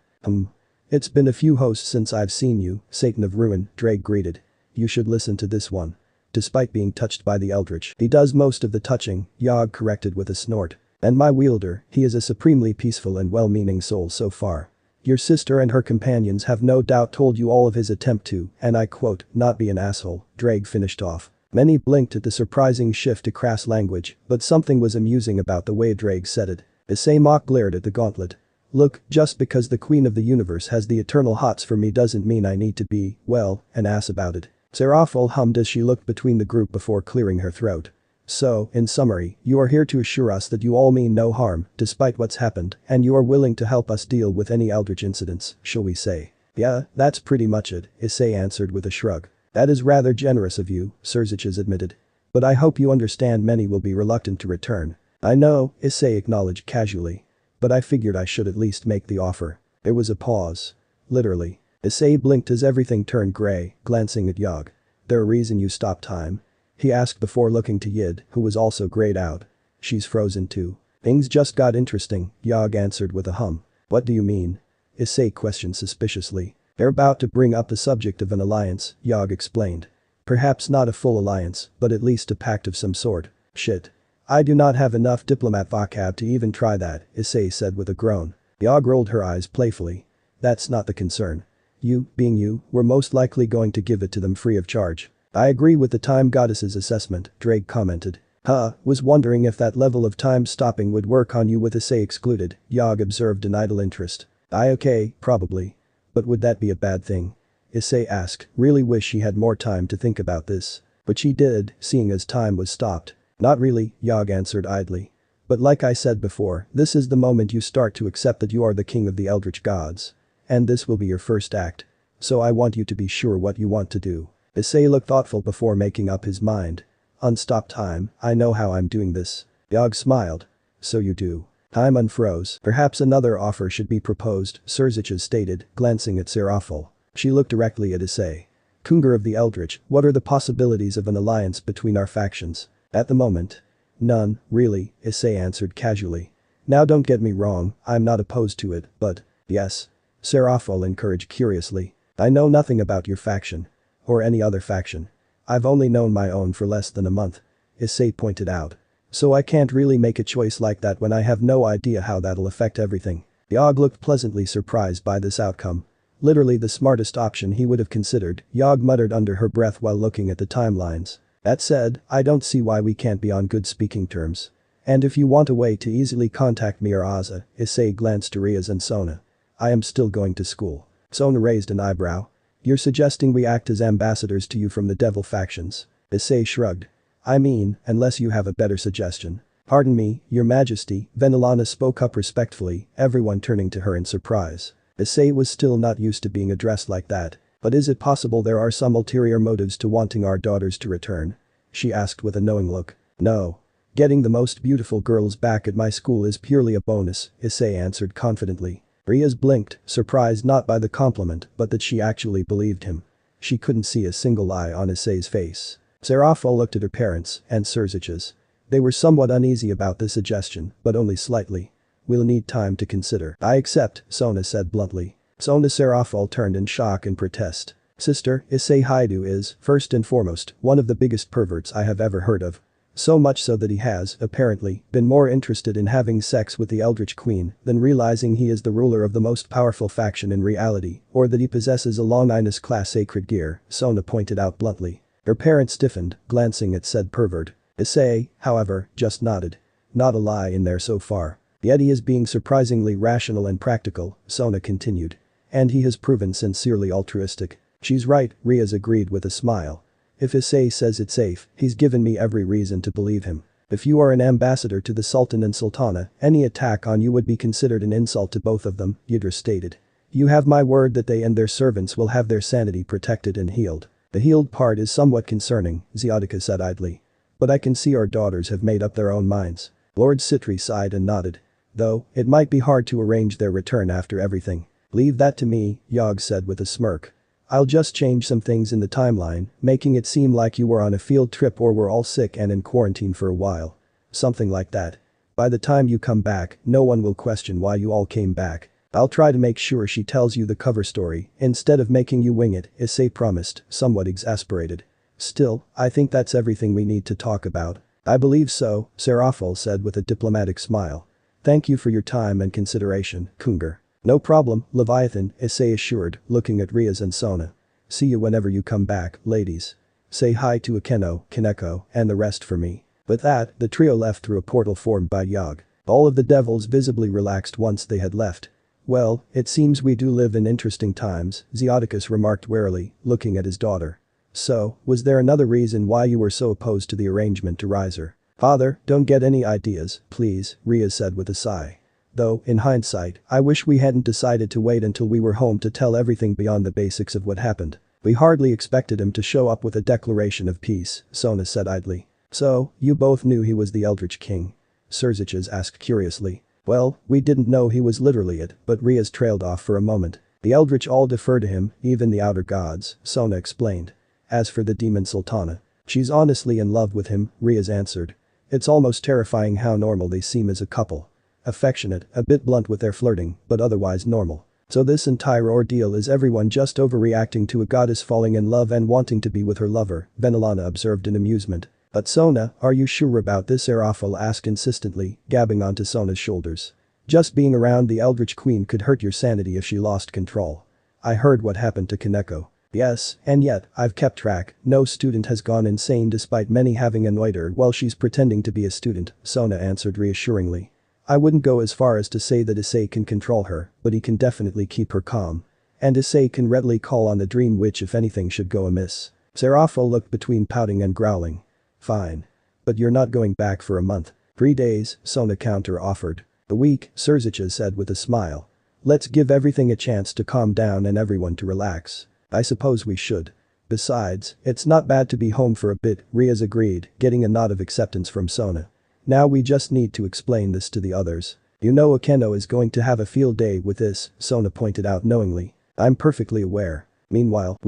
It's been a few hosts since I've seen you, Satan of Ruin, Drake greeted. You should listen to this one. Despite being touched by the Eldritch, he does most of the touching, Yogg corrected with a snort. And my wielder, he is a supremely peaceful and well-meaning soul so far. Your sister and her companions have no doubt told you all of his attempt to, and I quote, not be an asshole, Drake finished off. Many blinked at the surprising shift to crass language, but something was amusing about the way Drake said it. Issei mock glared at the gauntlet. Look, just because the queen of the universe has the eternal hots for me doesn't mean I need to be, well, an ass about it. Seraphil hummed as she looked between the group before clearing her throat. So, in summary, you are here to assure us that you all mean no harm, despite what's happened, and you are willing to help us deal with any Eldritch incidents, shall we say. Yeah, that's pretty much it, Issei answered with a shrug. That is rather generous of you, Surzich's admitted. But I hope you understand many will be reluctant to return. I know, Issei acknowledged casually. But I figured I should at least make the offer. There was a pause. Literally. Issei blinked as everything turned gray, glancing at Yogg. There a reason you stopped time? He asked before looking to Yid, who was also grayed out. She's frozen too. Things just got interesting, Yogg answered with a hum. What do you mean? Issei questioned suspiciously. They're about to bring up the subject of an alliance, Yogg explained. Perhaps not a full alliance, but at least a pact of some sort. Shit. I do not have enough diplomat vocab to even try that, Issei said with a groan. Yogg rolled her eyes playfully. That's not the concern. You, being you, were most likely going to give it to them free of charge. I agree with the time goddess's assessment, Drake commented. Was wondering if that level of time stopping would work on you with Issei excluded, Yogg observed in idle interest. Okay, probably. But would that be a bad thing? Issei asked, really wish she had more time to think about this. But she did, seeing as time was stopped. Not really, Yogg answered idly. But like I said before, this is the moment you start to accept that you are the king of the Eldritch gods. And this will be your first act. So I want you to be sure what you want to do. Issei looked thoughtful before making up his mind. Unstop time, I know how I'm doing this. Yogg smiled. So you do. Time unfroze. Perhaps another offer should be proposed, Serziches stated, glancing at Seraphil. She looked directly at Issei. Kungar of the Eldritch, what are the possibilities of an alliance between our factions? At the moment? None, really, Issei answered casually. Now don't get me wrong, I'm not opposed to it, but, yes. Seraphil encouraged curiously. I know nothing about your faction. Or any other faction. I've only known my own for less than a month. Issei pointed out. So I can't really make a choice like that when I have no idea how that'll affect everything. Yogg looked pleasantly surprised by this outcome. Literally the smartest option he would have considered, Yogg muttered under her breath while looking at the timelines. That said, I don't see why we can't be on good speaking terms. And if you want a way to easily contact me or Azza, Issei glanced to Riaz and Sona. I am still going to school. Sona raised an eyebrow. You're suggesting we act as ambassadors to you from the devil factions? Issei shrugged. I mean, unless you have a better suggestion. Pardon me, your majesty, Venelana spoke up respectfully, everyone turning to her in surprise. Issei was still not used to being addressed like that. But is it possible there are some ulterior motives to wanting our daughters to return? She asked with a knowing look. No. Getting the most beautiful girls back at my school is purely a bonus, Issei answered confidently. Riaz blinked, surprised not by the compliment but that she actually believed him. She couldn't see a single lie on Issei's face. Seraphil looked at her parents and Serziches. They were somewhat uneasy about the suggestion, but only slightly. We'll need time to consider. I accept, Sona said bluntly. Sona Seraphil turned in shock and protest. Sister, Issei Haidu is, first and foremost, one of the biggest perverts I have ever heard of. So much so that he has, apparently, been more interested in having sex with the Eldritch Queen than realizing he is the ruler of the most powerful faction in reality, or that he possesses a Longinus class sacred gear, Sona pointed out bluntly. Her parents stiffened, glancing at said pervert. Issei, however, just nodded. Not a lie in there so far. Yet he is being surprisingly rational and practical, Sona continued. And he has proven sincerely altruistic. She's right, Riaz agreed with a smile. If Issei says it's safe, he's given me every reason to believe him. If you are an ambassador to the Sultan and Sultana, any attack on you would be considered an insult to both of them, Yidra stated. You have my word that they and their servants will have their sanity protected and healed. The healed part is somewhat concerning, Ziotica said idly. But I can see our daughters have made up their own minds. Lord Sitri sighed and nodded. Though, it might be hard to arrange their return after everything. Leave that to me, Yogg said with a smirk. I'll just change some things in the timeline, making it seem like you were on a field trip or were all sick and in quarantine for a while. Something like that. By the time you come back, no one will question why you all came back. I'll try to make sure she tells you the cover story instead of making you wing it, Issei promised, somewhat exasperated. Still, I think that's everything we need to talk about. I believe so, Seraphil said with a diplomatic smile. Thank you for your time and consideration, Kungar. No problem, Leviathan, Issei assured, looking at Riaz and Sona. See you whenever you come back, ladies. Say hi to Akeno, Kaneko, and the rest for me. With that, the trio left through a portal formed by Yogg. All of the devils visibly relaxed once they had left. Well, it seems we do live in interesting times, Zioticus remarked warily, looking at his daughter. So, was there another reason why you were so opposed to the arrangement to Riser? Father, don't get any ideas, please, Riaz said with a sigh. Though, in hindsight, I wish we hadn't decided to wait until we were home to tell everything beyond the basics of what happened. We hardly expected him to show up with a declaration of peace, Sona said idly. So, you both knew he was the Eldritch King? Serziches asked curiously. Well, we didn't know he was literally it, but Riaz trailed off for a moment. The Eldritch all defer to him, even the outer gods, Sona explained. As for the demon Sultana, she's honestly in love with him, Riaz answered. It's almost terrifying how normal they seem as a couple. Affectionate, a bit blunt with their flirting, but otherwise normal. So this entire ordeal is everyone just overreacting to a goddess falling in love and wanting to be with her lover, Venelana observed in amusement. But Sona, are you sure about this? Erafel asked insistently, gabbing onto Sona's shoulders. Just being around the Eldritch Queen could hurt your sanity if she lost control. I heard what happened to Kaneko. Yes, and yet, I've kept track, no student has gone insane despite many having annoyed her while she's pretending to be a student, Sona answered reassuringly. I wouldn't go as far as to say that Issei can control her, but he can definitely keep her calm. And Issei can readily call on the Dream Witch if anything should go amiss. Serafo looked between pouting and growling. Fine. But you're not going back for a month. 3 days, Sona counter-offered. A week, Surzicha said with a smile. Let's give everything a chance to calm down and everyone to relax. I suppose we should. Besides, it's not bad to be home for a bit, Riaz agreed, getting a nod of acceptance from Sona. Now we just need to explain this to the others. You know Akeno is going to have a field day with this, Sona pointed out knowingly. I'm perfectly aware. Meanwhile,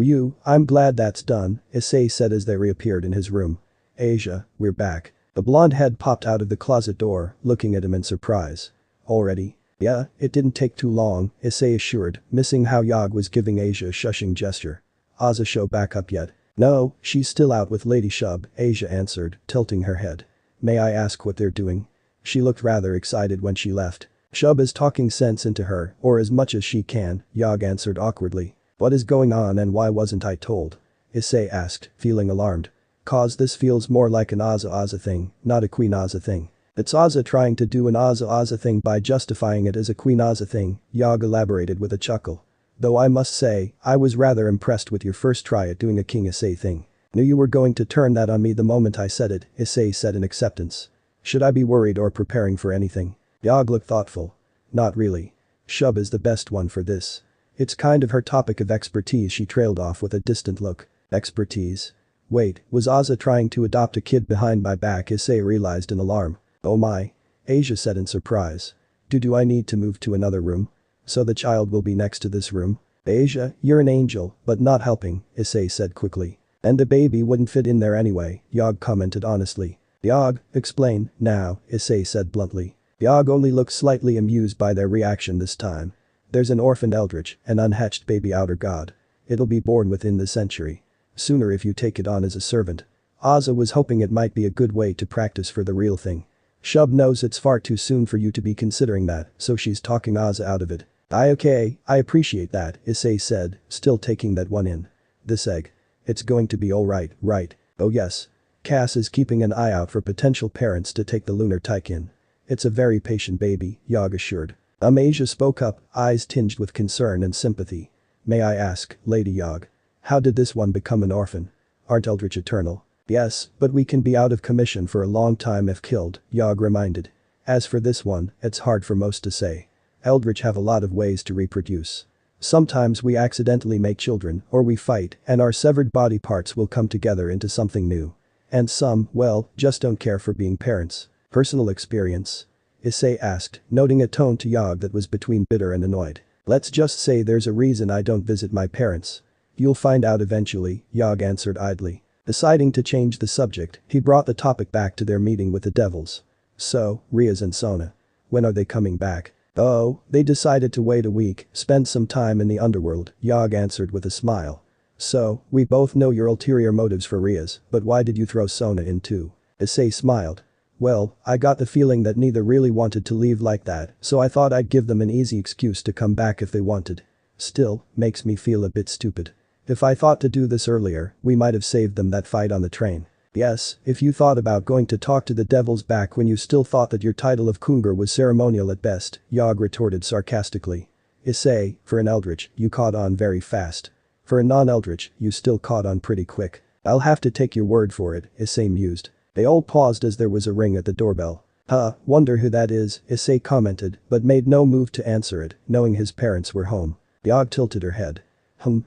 I'm glad that's done, Issei said as they reappeared in his room. Asia, we're back. The blonde head popped out of the closet door, looking at him in surprise. Already? Yeah, it didn't take too long, Issei assured, missing how Yog was giving Asia a shushing gesture. Aza show back up yet? No, she's still out with Lady Shub, Asia answered, tilting her head. May I ask what they're doing? She looked rather excited when she left. Shub is talking sense into her, or as much as she can, Yog answered awkwardly. What is going on and why wasn't I told? Issei asked, feeling alarmed. Cause this feels more like an Aza thing, not a Queen Aza thing. It's Aza trying to do an Aza thing by justifying it as a Queen Aza thing, Yog elaborated with a chuckle. Though I must say, I was rather impressed with your first try at doing a King Issei thing. Knew you were going to turn that on me the moment I said it, Issei said in acceptance. Should I be worried or preparing for anything? Yog looked thoughtful. Not really. Shub is the best one for this. It's kind of her topic of expertise, she trailed off with a distant look. Expertise? Wait, was Aza trying to adopt a kid behind my back? Issei realized in alarm. Oh my. Asia said in surprise. Do I need to move to another room? So the child will be next to this room? Asia, you're an angel, but not helping, Issei said quickly. And the baby wouldn't fit in there anyway, Yog commented honestly. Yog, explain, now, Issei said bluntly. Yog only looked slightly amused by their reaction this time. There's an orphaned Eldritch, an unhatched baby outer god. It'll be born within the century. Sooner if you take it on as a servant. Aza was hoping it might be a good way to practice for the real thing. Shub knows it's far too soon for you to be considering that, so she's talking Aza out of it. Okay, I appreciate that, Issei said, still taking that one in. This egg. It's going to be alright, right? Oh yes. Cass is keeping an eye out for potential parents to take the lunar tyke in. It's a very patient baby, Yog assured. Asia spoke up, eyes tinged with concern and sympathy. May I ask, Lady Yog? How did this one become an orphan? Aren't Eldritch eternal? Yes, but we can be out of commission for a long time if killed, Yog reminded. As for this one, it's hard for most to say. Eldritch have a lot of ways to reproduce. Sometimes we accidentally make children, or we fight, and our severed body parts will come together into something new. And some, well, just don't care for being parents. Personal experience? Issei asked, noting a tone to Yog that was between bitter and annoyed. Let's just say there's a reason I don't visit my parents. You'll find out eventually, Yog answered idly. Deciding to change the subject, he brought the topic back to their meeting with the devils. So, Riaz and Sona. When are they coming back? Oh, they decided to wait a week, spend some time in the underworld, Yog answered with a smile. So, we both know your ulterior motives for Riaz, but why did you throw Sona in too? Issei smiled. Well, I got the feeling that neither really wanted to leave like that, so I thought I'd give them an easy excuse to come back if they wanted. Still, makes me feel a bit stupid. If I thought to do this earlier, we might have saved them that fight on the train. Yes, if you thought about going to talk to the devils back when you still thought that your title of Kungur was ceremonial at best, Yog retorted sarcastically. Issei, for an Eldritch, you caught on very fast. For a non-Eldritch, you still caught on pretty quick. I'll have to take your word for it, Issei mused. They all paused as there was a ring at the doorbell. Wonder who that is, Issei commented, but made no move to answer it, knowing his parents were home. Yog tilted her head.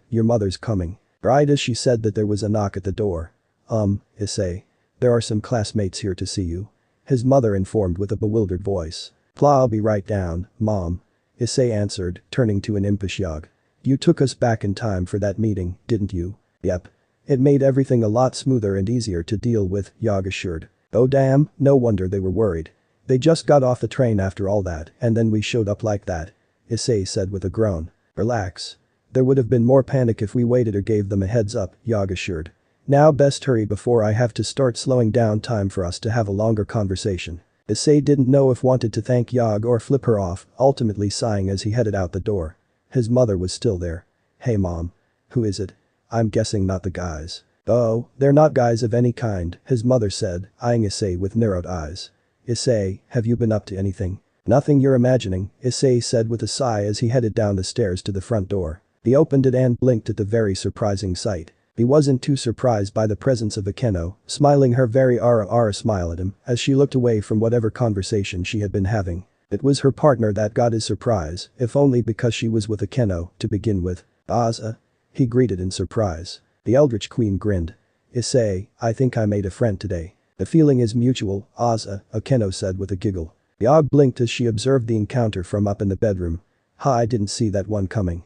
Your mother's coming. Right as she said that there was a knock at the door. Issei. There are some classmates here to see you. His mother informed with a bewildered voice. I'll be right down, Mom. Issei answered, turning to an impish Yog. You took us back in time for that meeting, didn't you? Yep. It made everything a lot smoother and easier to deal with, Yog assured. Oh damn, no wonder they were worried. They just got off the train after all that, and then we showed up like that. Issei said with a groan. Relax. There would have been more panic if we waited or gave them a heads up, Yog assured. Now best hurry before I have to start slowing down time for us to have a longer conversation. Issei didn't know if wanted to thank Yog or flip her off, ultimately sighing as he headed out the door. His mother was still there. Hey mom. Who is it? I'm guessing not the guys. Oh, they're not guys of any kind, his mother said, eyeing Issei with narrowed eyes. Issei, have you been up to anything? Nothing you're imagining, Issei said with a sigh as he headed down the stairs to the front door. He opened it and blinked at the very surprising sight. He wasn't too surprised by the presence of Akeno, smiling her very ara smile at him as she looked away from whatever conversation she had been having. It was her partner that got his surprise, if only because she was with Akeno to begin with. Aza? He greeted in surprise. The Eldritch Queen grinned. Issei, I think I made a friend today. The feeling is mutual, Aza, Akeno said with a giggle. Yog blinked as she observed the encounter from up in the bedroom. Ha, I didn't see that one coming.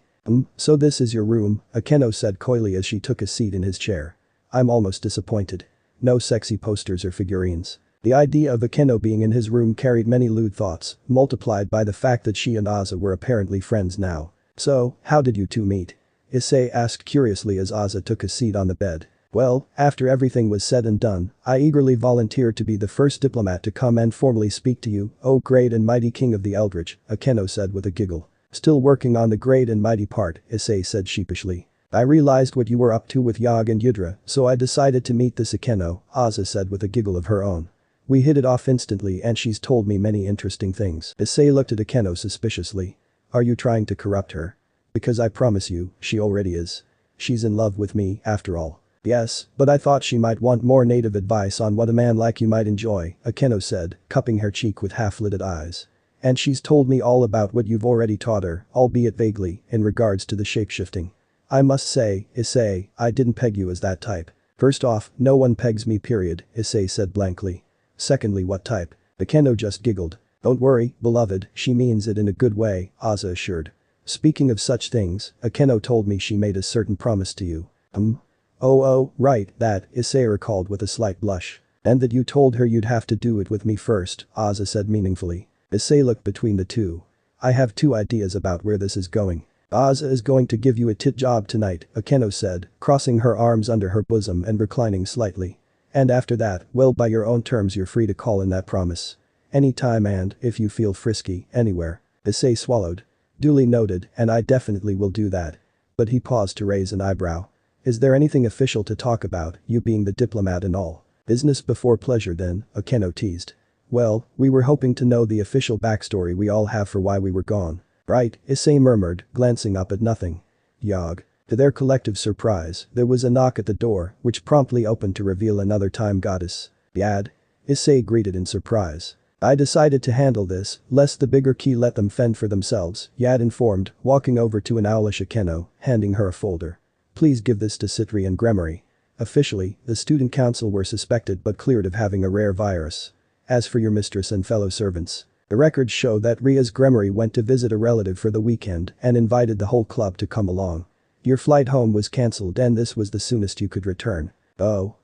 So this is your room, Akeno said coyly as she took a seat in his chair. I'm almost disappointed. No sexy posters or figurines. The idea of Akeno being in his room carried many lewd thoughts, multiplied by the fact that she and Aza were apparently friends now. So, how did you two meet? Issei asked curiously as Aza took a seat on the bed. Well, after everything was said and done, I eagerly volunteered to be the first diplomat to come and formally speak to you, O great and mighty king of the Eldritch, Akeno said with a giggle. Still working on the great and mighty part, Issei said sheepishly. I realized what you were up to with Yog and Yudra, so I decided to meet this Akeno, Aza said with a giggle of her own. We hit it off instantly and she's told me many interesting things. Issei looked at Akeno suspiciously. Are you trying to corrupt her? Because I promise you, she already is. She's in love with me, after all. Yes, but I thought she might want more native advice on what a man like you might enjoy, Akeno said, cupping her cheek with half-lidded eyes. And she's told me all about what you've already taught her, albeit vaguely, in regards to the shapeshifting. I must say, Issei, I didn't peg you as that type. First off, no one pegs me period, Issei said blankly. Secondly, what type? Akeno just giggled. Don't worry, beloved, she means it in a good way, Aza assured. Speaking of such things, Akeno told me she made a certain promise to you. Oh, right, that, Issei recalled with a slight blush. And that you told her you'd have to do it with me first, Aza said meaningfully. Issei looked between the two. I have two ideas about where this is going. Aza is going to give you a tit job tonight, Akeno said, crossing her arms under her bosom and reclining slightly. And after that, well by your own terms you're free to call in that promise. Anytime and, if you feel frisky, anywhere. Issei swallowed. Duly noted, and I definitely will do that. But he paused to raise an eyebrow. Is there anything official to talk about, you being the diplomat and all? Business before pleasure then, Akeno teased. Well, we were hoping to know the official backstory we all have for why we were gone. Right, Issei murmured, glancing up at nothing. Yog. To their collective surprise, there was a knock at the door, which promptly opened to reveal another time goddess. Yad? Issei greeted in surprise. I decided to handle this, lest the bigger key let them fend for themselves, Yad informed, walking over to an owlish Akeno, handing her a folder. Please give this to Citri and Gremory. Officially, the student council were suspected but cleared of having a rare virus. As for your mistress and fellow servants, the records show that Ria's Gremory went to visit a relative for the weekend and invited the whole club to come along. Your flight home was cancelled and this was the soonest you could return. Oh.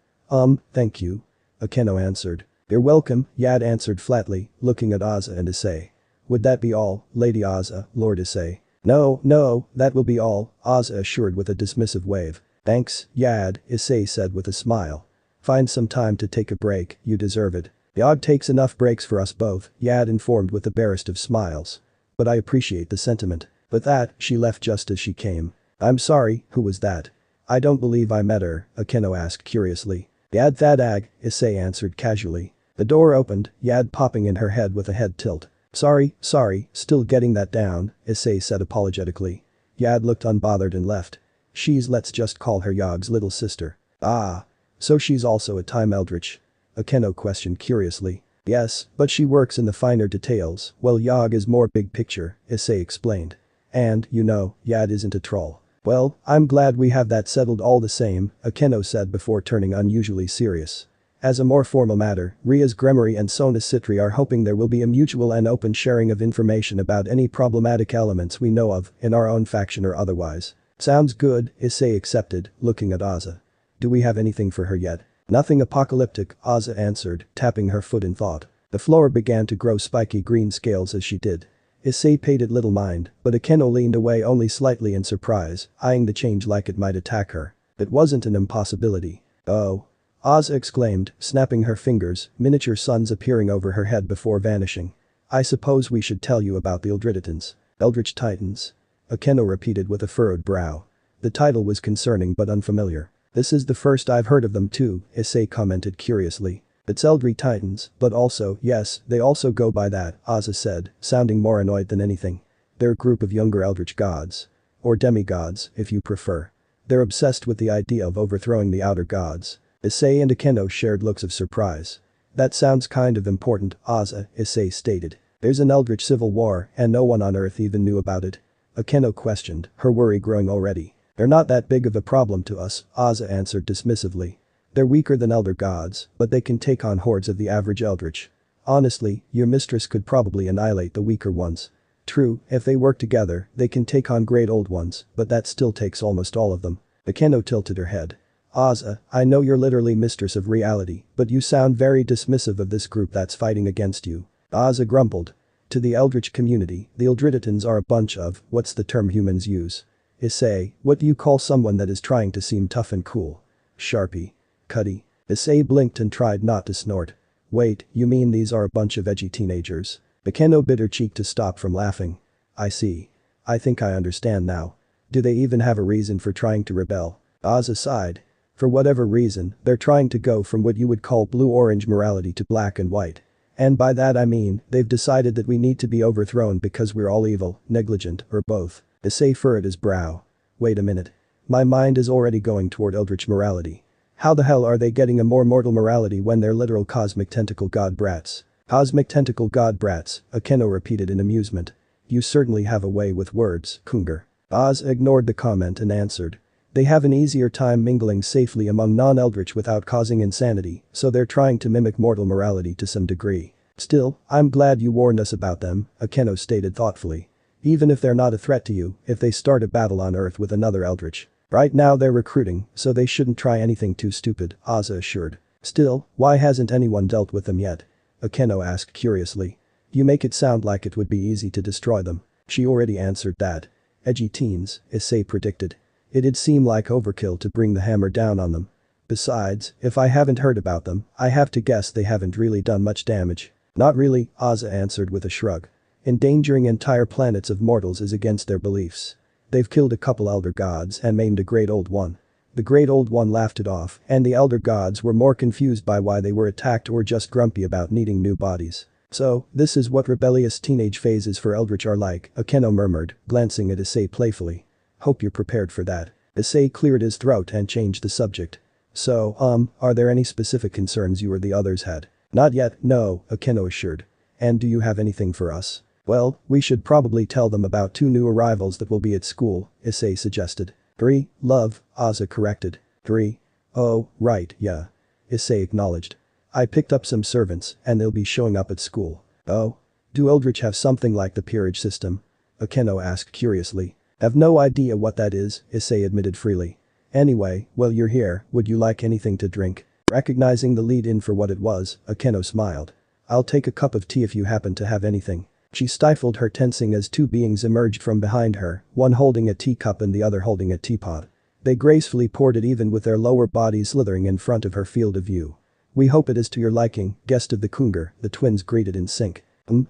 Thank you. Akeno answered. You're welcome, Yad answered flatly, looking at Aza and Issei. Would that be all, Lady Aza, Lord Issei? No, that will be all, Aza assured with a dismissive wave. Thanks, Yad, Issei said with a smile. Find some time to take a break, you deserve it. Yog takes enough breaks for us both, Yad informed with the barest of smiles. But I appreciate the sentiment. With that, she left just as she came. I'm sorry, who was that? I don't believe I met her, Akeno asked curiously. Yad Thadag, Issei answered casually. The door opened, Yad popping in her head with a head tilt. Sorry, still getting that down, Issei said apologetically. Yad looked unbothered and left. Let's just call her Yog's little sister. Ah. So she's also a time eldritch? Akeno questioned curiously. Yes, but she works in the finer details, while Yog is more big picture, Issei explained. And, Yad isn't a troll. Well, I'm glad we have that settled all the same, Akeno said before turning unusually serious. As a more formal matter, Ria's Gremory and Sona Citri are hoping there will be a mutual and open sharing of information about any problematic elements we know of, in our own faction or otherwise. Sounds good, Issei accepted, looking at Aza. Do we have anything for her yet? Nothing apocalyptic, Aza answered, tapping her foot in thought. The floor began to grow spiky green scales as she did. Issei paid it little mind, but Akeno leaned away only slightly in surprise, eyeing the change like it might attack her. It wasn't an impossibility. Oh. Oz exclaimed, snapping her fingers, miniature suns appearing over her head before vanishing. I suppose we should tell you about the Eldritch Eldritch Titans. Akeno repeated with a furrowed brow. The title was concerning but unfamiliar. This is the first I've heard of them too, Issei commented curiously. It's Eldritch Titans, but also, yes, they also go by that, Ozza said, sounding more annoyed than anything. They're a group of younger eldritch gods. Or demigods, if you prefer. They're obsessed with the idea of overthrowing the outer gods. Issei and Akeno shared looks of surprise. That sounds kind of important, Ozza, Issei stated. There's an eldritch civil war and no one on Earth even knew about it. Akeno questioned, her worry growing already. They're not that big of a problem to us, Ozza answered dismissively. They're weaker than elder gods, but they can take on hordes of the average eldritch. Honestly, your mistress could probably annihilate the weaker ones. True, if they work together, they can take on great old ones, but that still takes almost all of them. Akeno tilted her head. Ozza, I know you're literally mistress of reality, but you sound very dismissive of this group that's fighting against you. Ozza grumbled. To the eldritch community, the Eldrititans are a bunch of, what's the term humans use? Issei, what do you call someone that is trying to seem tough and cool? Sharpie. Cuddy. Issei blinked and tried not to snort. Wait, you mean these are a bunch of edgy teenagers? Akeno bit her cheek to stop from laughing. I see. I think I understand now. Do they even have a reason for trying to rebel? Ozza sighed. For whatever reason, they're trying to go from what you would call blue-orange morality to black and white. And by that I mean, they've decided that we need to be overthrown because we're all evil, negligent, or both. Issei furrowed his brow. Wait a minute. My mind is already going toward eldritch morality. How the hell are they getting a more mortal morality when they're literal cosmic tentacle god brats? Cosmic tentacle god brats, Akeno repeated in amusement. You certainly have a way with words, Kungar. Oz ignored the comment and answered. They have an easier time mingling safely among non-eldritch without causing insanity, so they're trying to mimic mortal morality to some degree. Still, I'm glad you warned us about them, Akeno stated thoughtfully. Even if they're not a threat to you, if they start a battle on Earth with another eldritch. Right now they're recruiting, so they shouldn't try anything too stupid, Ozza assured. Still, why hasn't anyone dealt with them yet? Akeno asked curiously. You make it sound like it would be easy to destroy them. She already answered that. Edgy teens, Issei predicted. It'd seem like overkill to bring the hammer down on them. Besides, if I haven't heard about them, I have to guess they haven't really done much damage. Not really, Ozza answered with a shrug. Endangering entire planets of mortals is against their beliefs. They've killed a couple elder gods and maimed a great old one. The great old one laughed it off, and the elder gods were more confused by why they were attacked or just grumpy about needing new bodies. So, this is what rebellious teenage phases for eldritch are like, Akeno murmured, glancing at Issei playfully. Hope you're prepared for that. Issei cleared his throat and changed the subject. So, are there any specific concerns you or the others had? Not yet, no, Akeno assured. And do you have anything for us? Well, we should probably tell them about 2 new arrivals that will be at school, Issei suggested. 3, love, Ozza corrected. 3. Oh, right, yeah. Issei acknowledged. I picked up some servants, and they'll be showing up at school. Oh? Do Eldritch have something like the peerage system? Akeno asked curiously. Have no idea what that is, Issei admitted freely. Anyway, well you're here, would you like anything to drink? Recognizing the lead-in for what it was, Akeno smiled. I'll take a cup of tea if you happen to have anything. She stifled her tensing as 2 beings emerged from behind her, one holding a teacup and the other holding a teapot. They gracefully poured it even with their lower bodies slithering in front of her field of view. We hope it is to your liking, guest of the Kungar, the twins greeted in sync.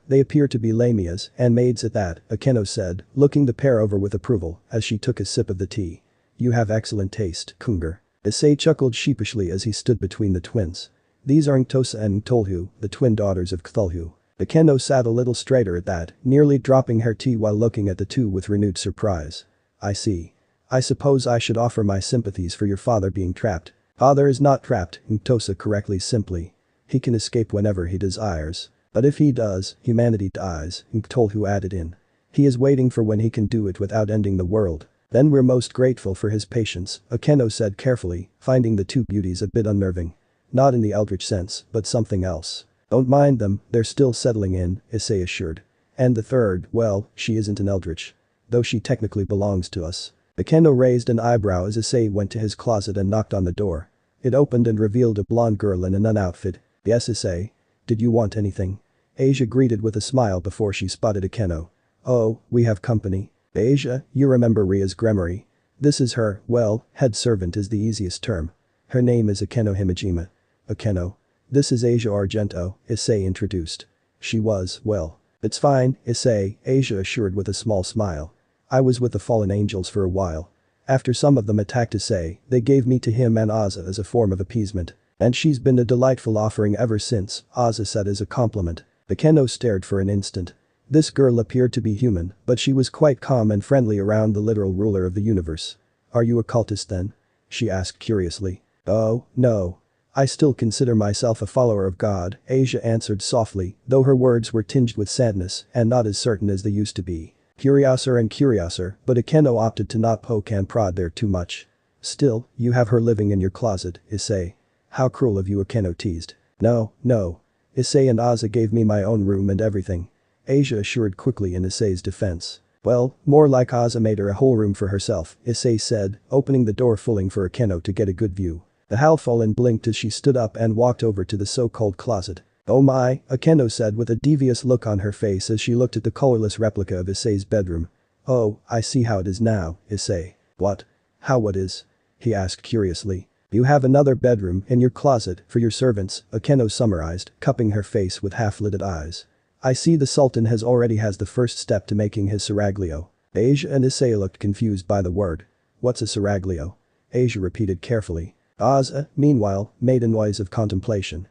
They appear to be lamias and maids at that, Akeno said, looking the pair over with approval as she took a sip of the tea. You have excellent taste, Kungar. Issei chuckled sheepishly as he stood between the twins. These are Nktosa and Cthulhu, the twin daughters of Cthulhu. Akeno sat a little straighter at that, nearly dropping her tea while looking at the 2 with renewed surprise. I see. I suppose I should offer my sympathies for your father being trapped. Father is not trapped, Nktosa correctly simply. He can escape whenever he desires. But if he does, humanity dies, Cthulhu added in. He is waiting for when he can do it without ending the world. Then we're most grateful for his patience, Akeno said carefully, finding the 2 beauties a bit unnerving. Not in the eldritch sense, but something else. Don't mind them, they're still settling in, Issei assured. And the 3rd, well, she isn't an eldritch. Though she technically belongs to us. Akeno raised an eyebrow as Issei went to his closet and knocked on the door. It opened and revealed a blonde girl in a nun outfit. Yes, Issei? Did you want anything? Asia greeted with a smile before she spotted Akeno. Oh, we have company. Asia, you remember Ria's Gremory. This is her, well, head servant is the easiest term. Her name is Akeno Himejima. Akeno. This is Asia Argento, Issei introduced. She was, well. It's fine, Issei, Asia assured with a small smile. I was with the fallen angels for a while. After some of them attacked Issei, they gave me to him and Aza as a form of appeasement. And she's been a delightful offering ever since, Aza said as a compliment. Akeno stared for an instant. This girl appeared to be human, but she was quite calm and friendly around the literal ruler of the universe. Are you a cultist then? She asked curiously. Oh, no. I still consider myself a follower of God, Asia answered softly, though her words were tinged with sadness and not as certain as they used to be. Curiouser and curiouser, but Akeno opted to not poke and prod there too much. Still, you have her living in your closet, Issei. How cruel of you, Akeno teased. No, no. Issei and Aza gave me my own room and everything. Asia assured quickly in Issei's defense. Well, more like Aza made her a whole room for herself, Issei said, opening the door fully for Akeno to get a good view. The Halfallen blinked as she stood up and walked over to the so-called closet. Oh my, Akeno said with a devious look on her face as she looked at the colorless replica of Issei's bedroom. Oh, I see how it is now, Issei. What? How what is? He asked curiously. You have another bedroom in your closet for your servants, Akeno summarized, cupping her face with half-lidded eyes. I see the Sultan has the first step to making his seraglio. Asia and Issei looked confused by the word. What's a seraglio? Asia repeated carefully. Aza, meanwhile, made a noise of contemplation.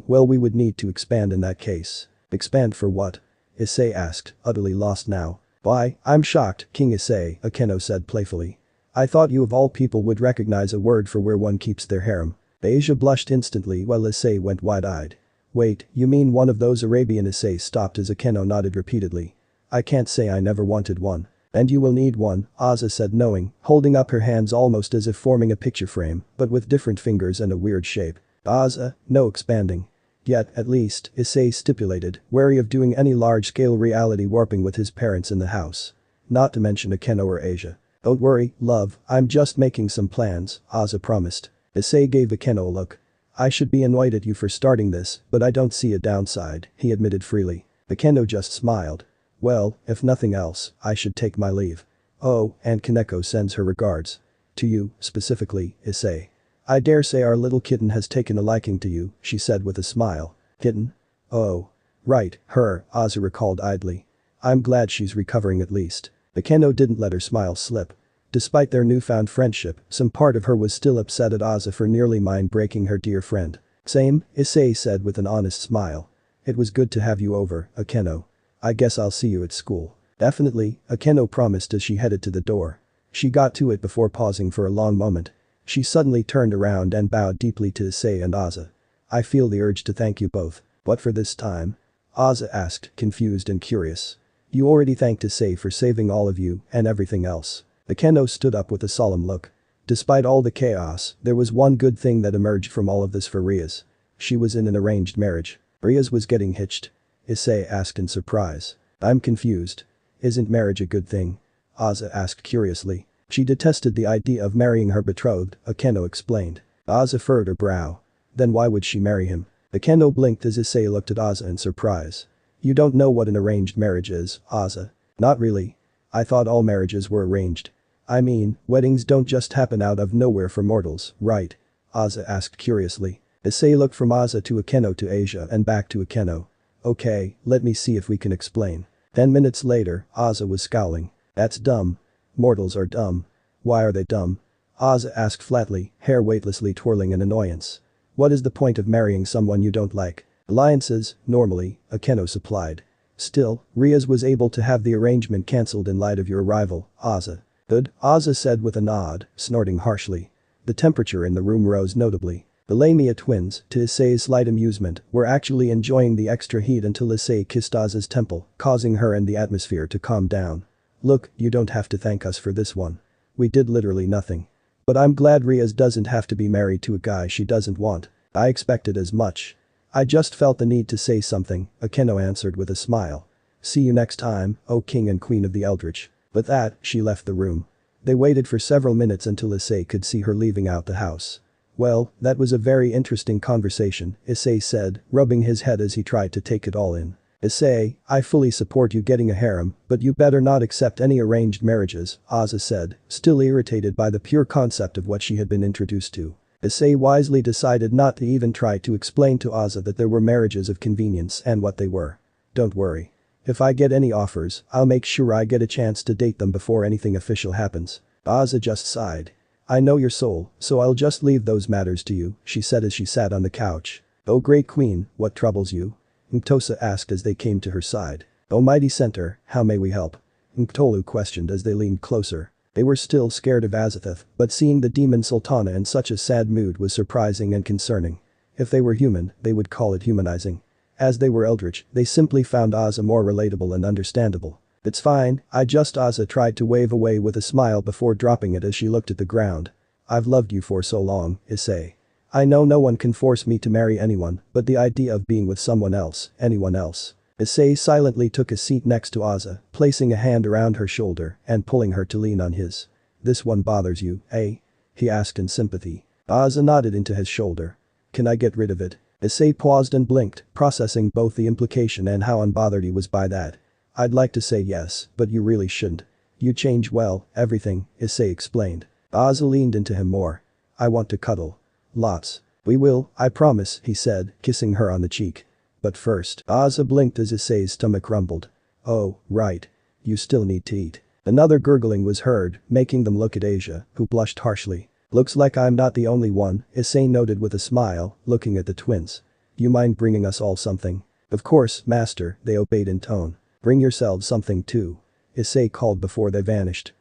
Well, we would need to expand in that case. Expand for what? Issei asked, utterly lost now. Why, I'm shocked, King Issei, Akeno said playfully. I thought you of all people would recognize a word for where one keeps their harem. Asia blushed instantly while Issei went wide-eyed. Wait, you mean one of those Arabian? Issei stopped as Akeno nodded repeatedly. I can't say I never wanted one. And you will need one, Aza said knowing, holding up her hands almost as if forming a picture frame, but with different fingers and a weird shape. Aza, no expanding. Yet, at least, Issei stipulated, wary of doing any large-scale reality warping with his parents in the house. Not to mention Akeno or Asia. Don't worry, love, I'm just making some plans, Aza promised. Issei gave Akeno a look. I should be annoyed at you for starting this, but I don't see a downside, he admitted freely. Akeno just smiled. Well, if nothing else, I should take my leave. Oh, and Kaneko sends her regards. To you, specifically, Issei. I dare say our little kitten has taken a liking to you, she said with a smile. Kitten? Oh. Right, her, Aza recalled idly. I'm glad she's recovering at least. Akeno didn't let her smile slip. Despite their newfound friendship, some part of her was still upset at Aza for nearly mind-breaking her dear friend. Same, Issei said with an honest smile. It was good to have you over, Akeno. I guess I'll see you at school. Definitely, Akeno promised as she headed to the door. She got to it before pausing for a long moment. She suddenly turned around and bowed deeply to Issei and Aza. I feel the urge to thank you both. What for this time? Aza asked, confused and curious. You already thanked Issei for saving all of you and everything else. Akeno stood up with a solemn look. Despite all the chaos, there was one good thing that emerged from all of this for Riaz. She was in an arranged marriage. Riaz was getting hitched. Issei asked in surprise. I'm confused. Isn't marriage a good thing? Aza asked curiously. She detested the idea of marrying her betrothed, Akeno explained. Aza furrowed her brow. Then why would she marry him? Akeno blinked as Issei looked at Aza in surprise. You don't know what an arranged marriage is, Aza. Not really. I thought all marriages were arranged. I mean, weddings don't just happen out of nowhere for mortals, right? Aza asked curiously. Issei looked from Aza to Akeno to Asia and back to Akeno. Okay, let me see if we can explain. 10 minutes later, Aza was scowling. That's dumb. Mortals are dumb. Why are they dumb? Aza asked flatly, hair weightlessly twirling in annoyance. What is the point of marrying someone you don't like? Alliances, normally, Akeno supplied. Still, Riaz was able to have the arrangement cancelled in light of your arrival, Aza. Good, Aza said with a nod, snorting harshly. The temperature in the room rose notably. The Lamia twins, to Issei's slight amusement, were actually enjoying the extra heat until Issei kissed Aza's temple, causing her and the atmosphere to calm down. Look, you don't have to thank us for this one. We did literally nothing. But I'm glad Riaz doesn't have to be married to a guy she doesn't want. I expected as much. I just felt the need to say something, Akeno answered with a smile. See you next time, O King and Queen of the Eldritch. With that, she left the room. They waited for several minutes until Issei could see her leaving out the house. Well, that was a very interesting conversation, Issei said, rubbing his head as he tried to take it all in. Issei, I fully support you getting a harem, but you better not accept any arranged marriages, Aza said, still irritated by the pure concept of what she had been introduced to. Issei wisely decided not to even try to explain to Aza that there were marriages of convenience and what they were. Don't worry. If I get any offers, I'll make sure I get a chance to date them before anything official happens. Aza just sighed. I know your soul, so I'll just leave those matters to you, she said as she sat on the couch. Oh great queen, what troubles you? Mtosa asked as they came to her side. Oh mighty centaur, how may we help? Cthulhu questioned as they leaned closer. They were still scared of Azathoth, but seeing the demon sultana in such a sad mood was surprising and concerning. If they were human, they would call it humanizing. As they were eldritch, they simply found Aza more relatable and understandable. It's fine, Aza tried to wave away with a smile before dropping it as she looked at the ground. I've loved you for so long, Issei. I know no one can force me to marry anyone, but the idea of being with someone else, anyone else. Issei silently took a seat next to Aza, placing a hand around her shoulder and pulling her to lean on his. This one bothers you, eh? He asked in sympathy. Aza nodded into his shoulder. Can I get rid of it? Issei paused and blinked, processing both the implication and how unbothered he was by that. I'd like to say yes, but you really shouldn't. You change well, everything, Issei explained. Aza leaned into him more. I want to cuddle. Lots. We will, I promise, he said, kissing her on the cheek. But first, Aza blinked as Issei's stomach rumbled. Oh, right. You still need to eat. Another gurgling was heard, making them look at Asia, who blushed harshly. Looks like I'm not the only one, Issei noted with a smile, looking at the twins. You mind bringing us all something? Of course, master, they obeyed in tone. Bring yourselves something too. Issei called before they vanished.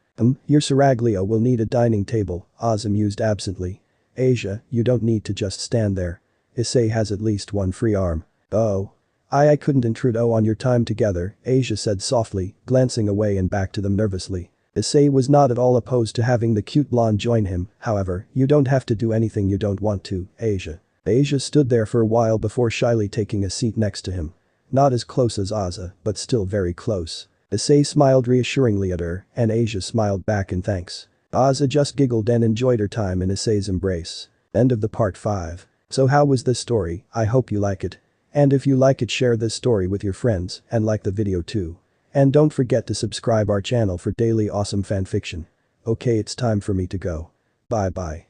Your Seraglio will need a dining table, Aza mused absently. Asia, you don't need to just stand there. Issei has at least one free arm. Oh. I couldn't intrude on your time together, Asia said softly, glancing away and back to them nervously. Issei was not at all opposed to having the cute blonde join him, however, you don't have to do anything you don't want to, Asia. Asia stood there for a while before shyly taking a seat next to him. Not as close as Aza, but still very close. Issei smiled reassuringly at her, and Asia smiled back in thanks. Aza just giggled and enjoyed her time in Issei's embrace. End of the part 5. So how was this story? I hope you like it. And if you like it, share this story with your friends and like the video too. And don't forget to subscribe our channel for daily awesome fanfiction. Okay, it's time for me to go. Bye bye.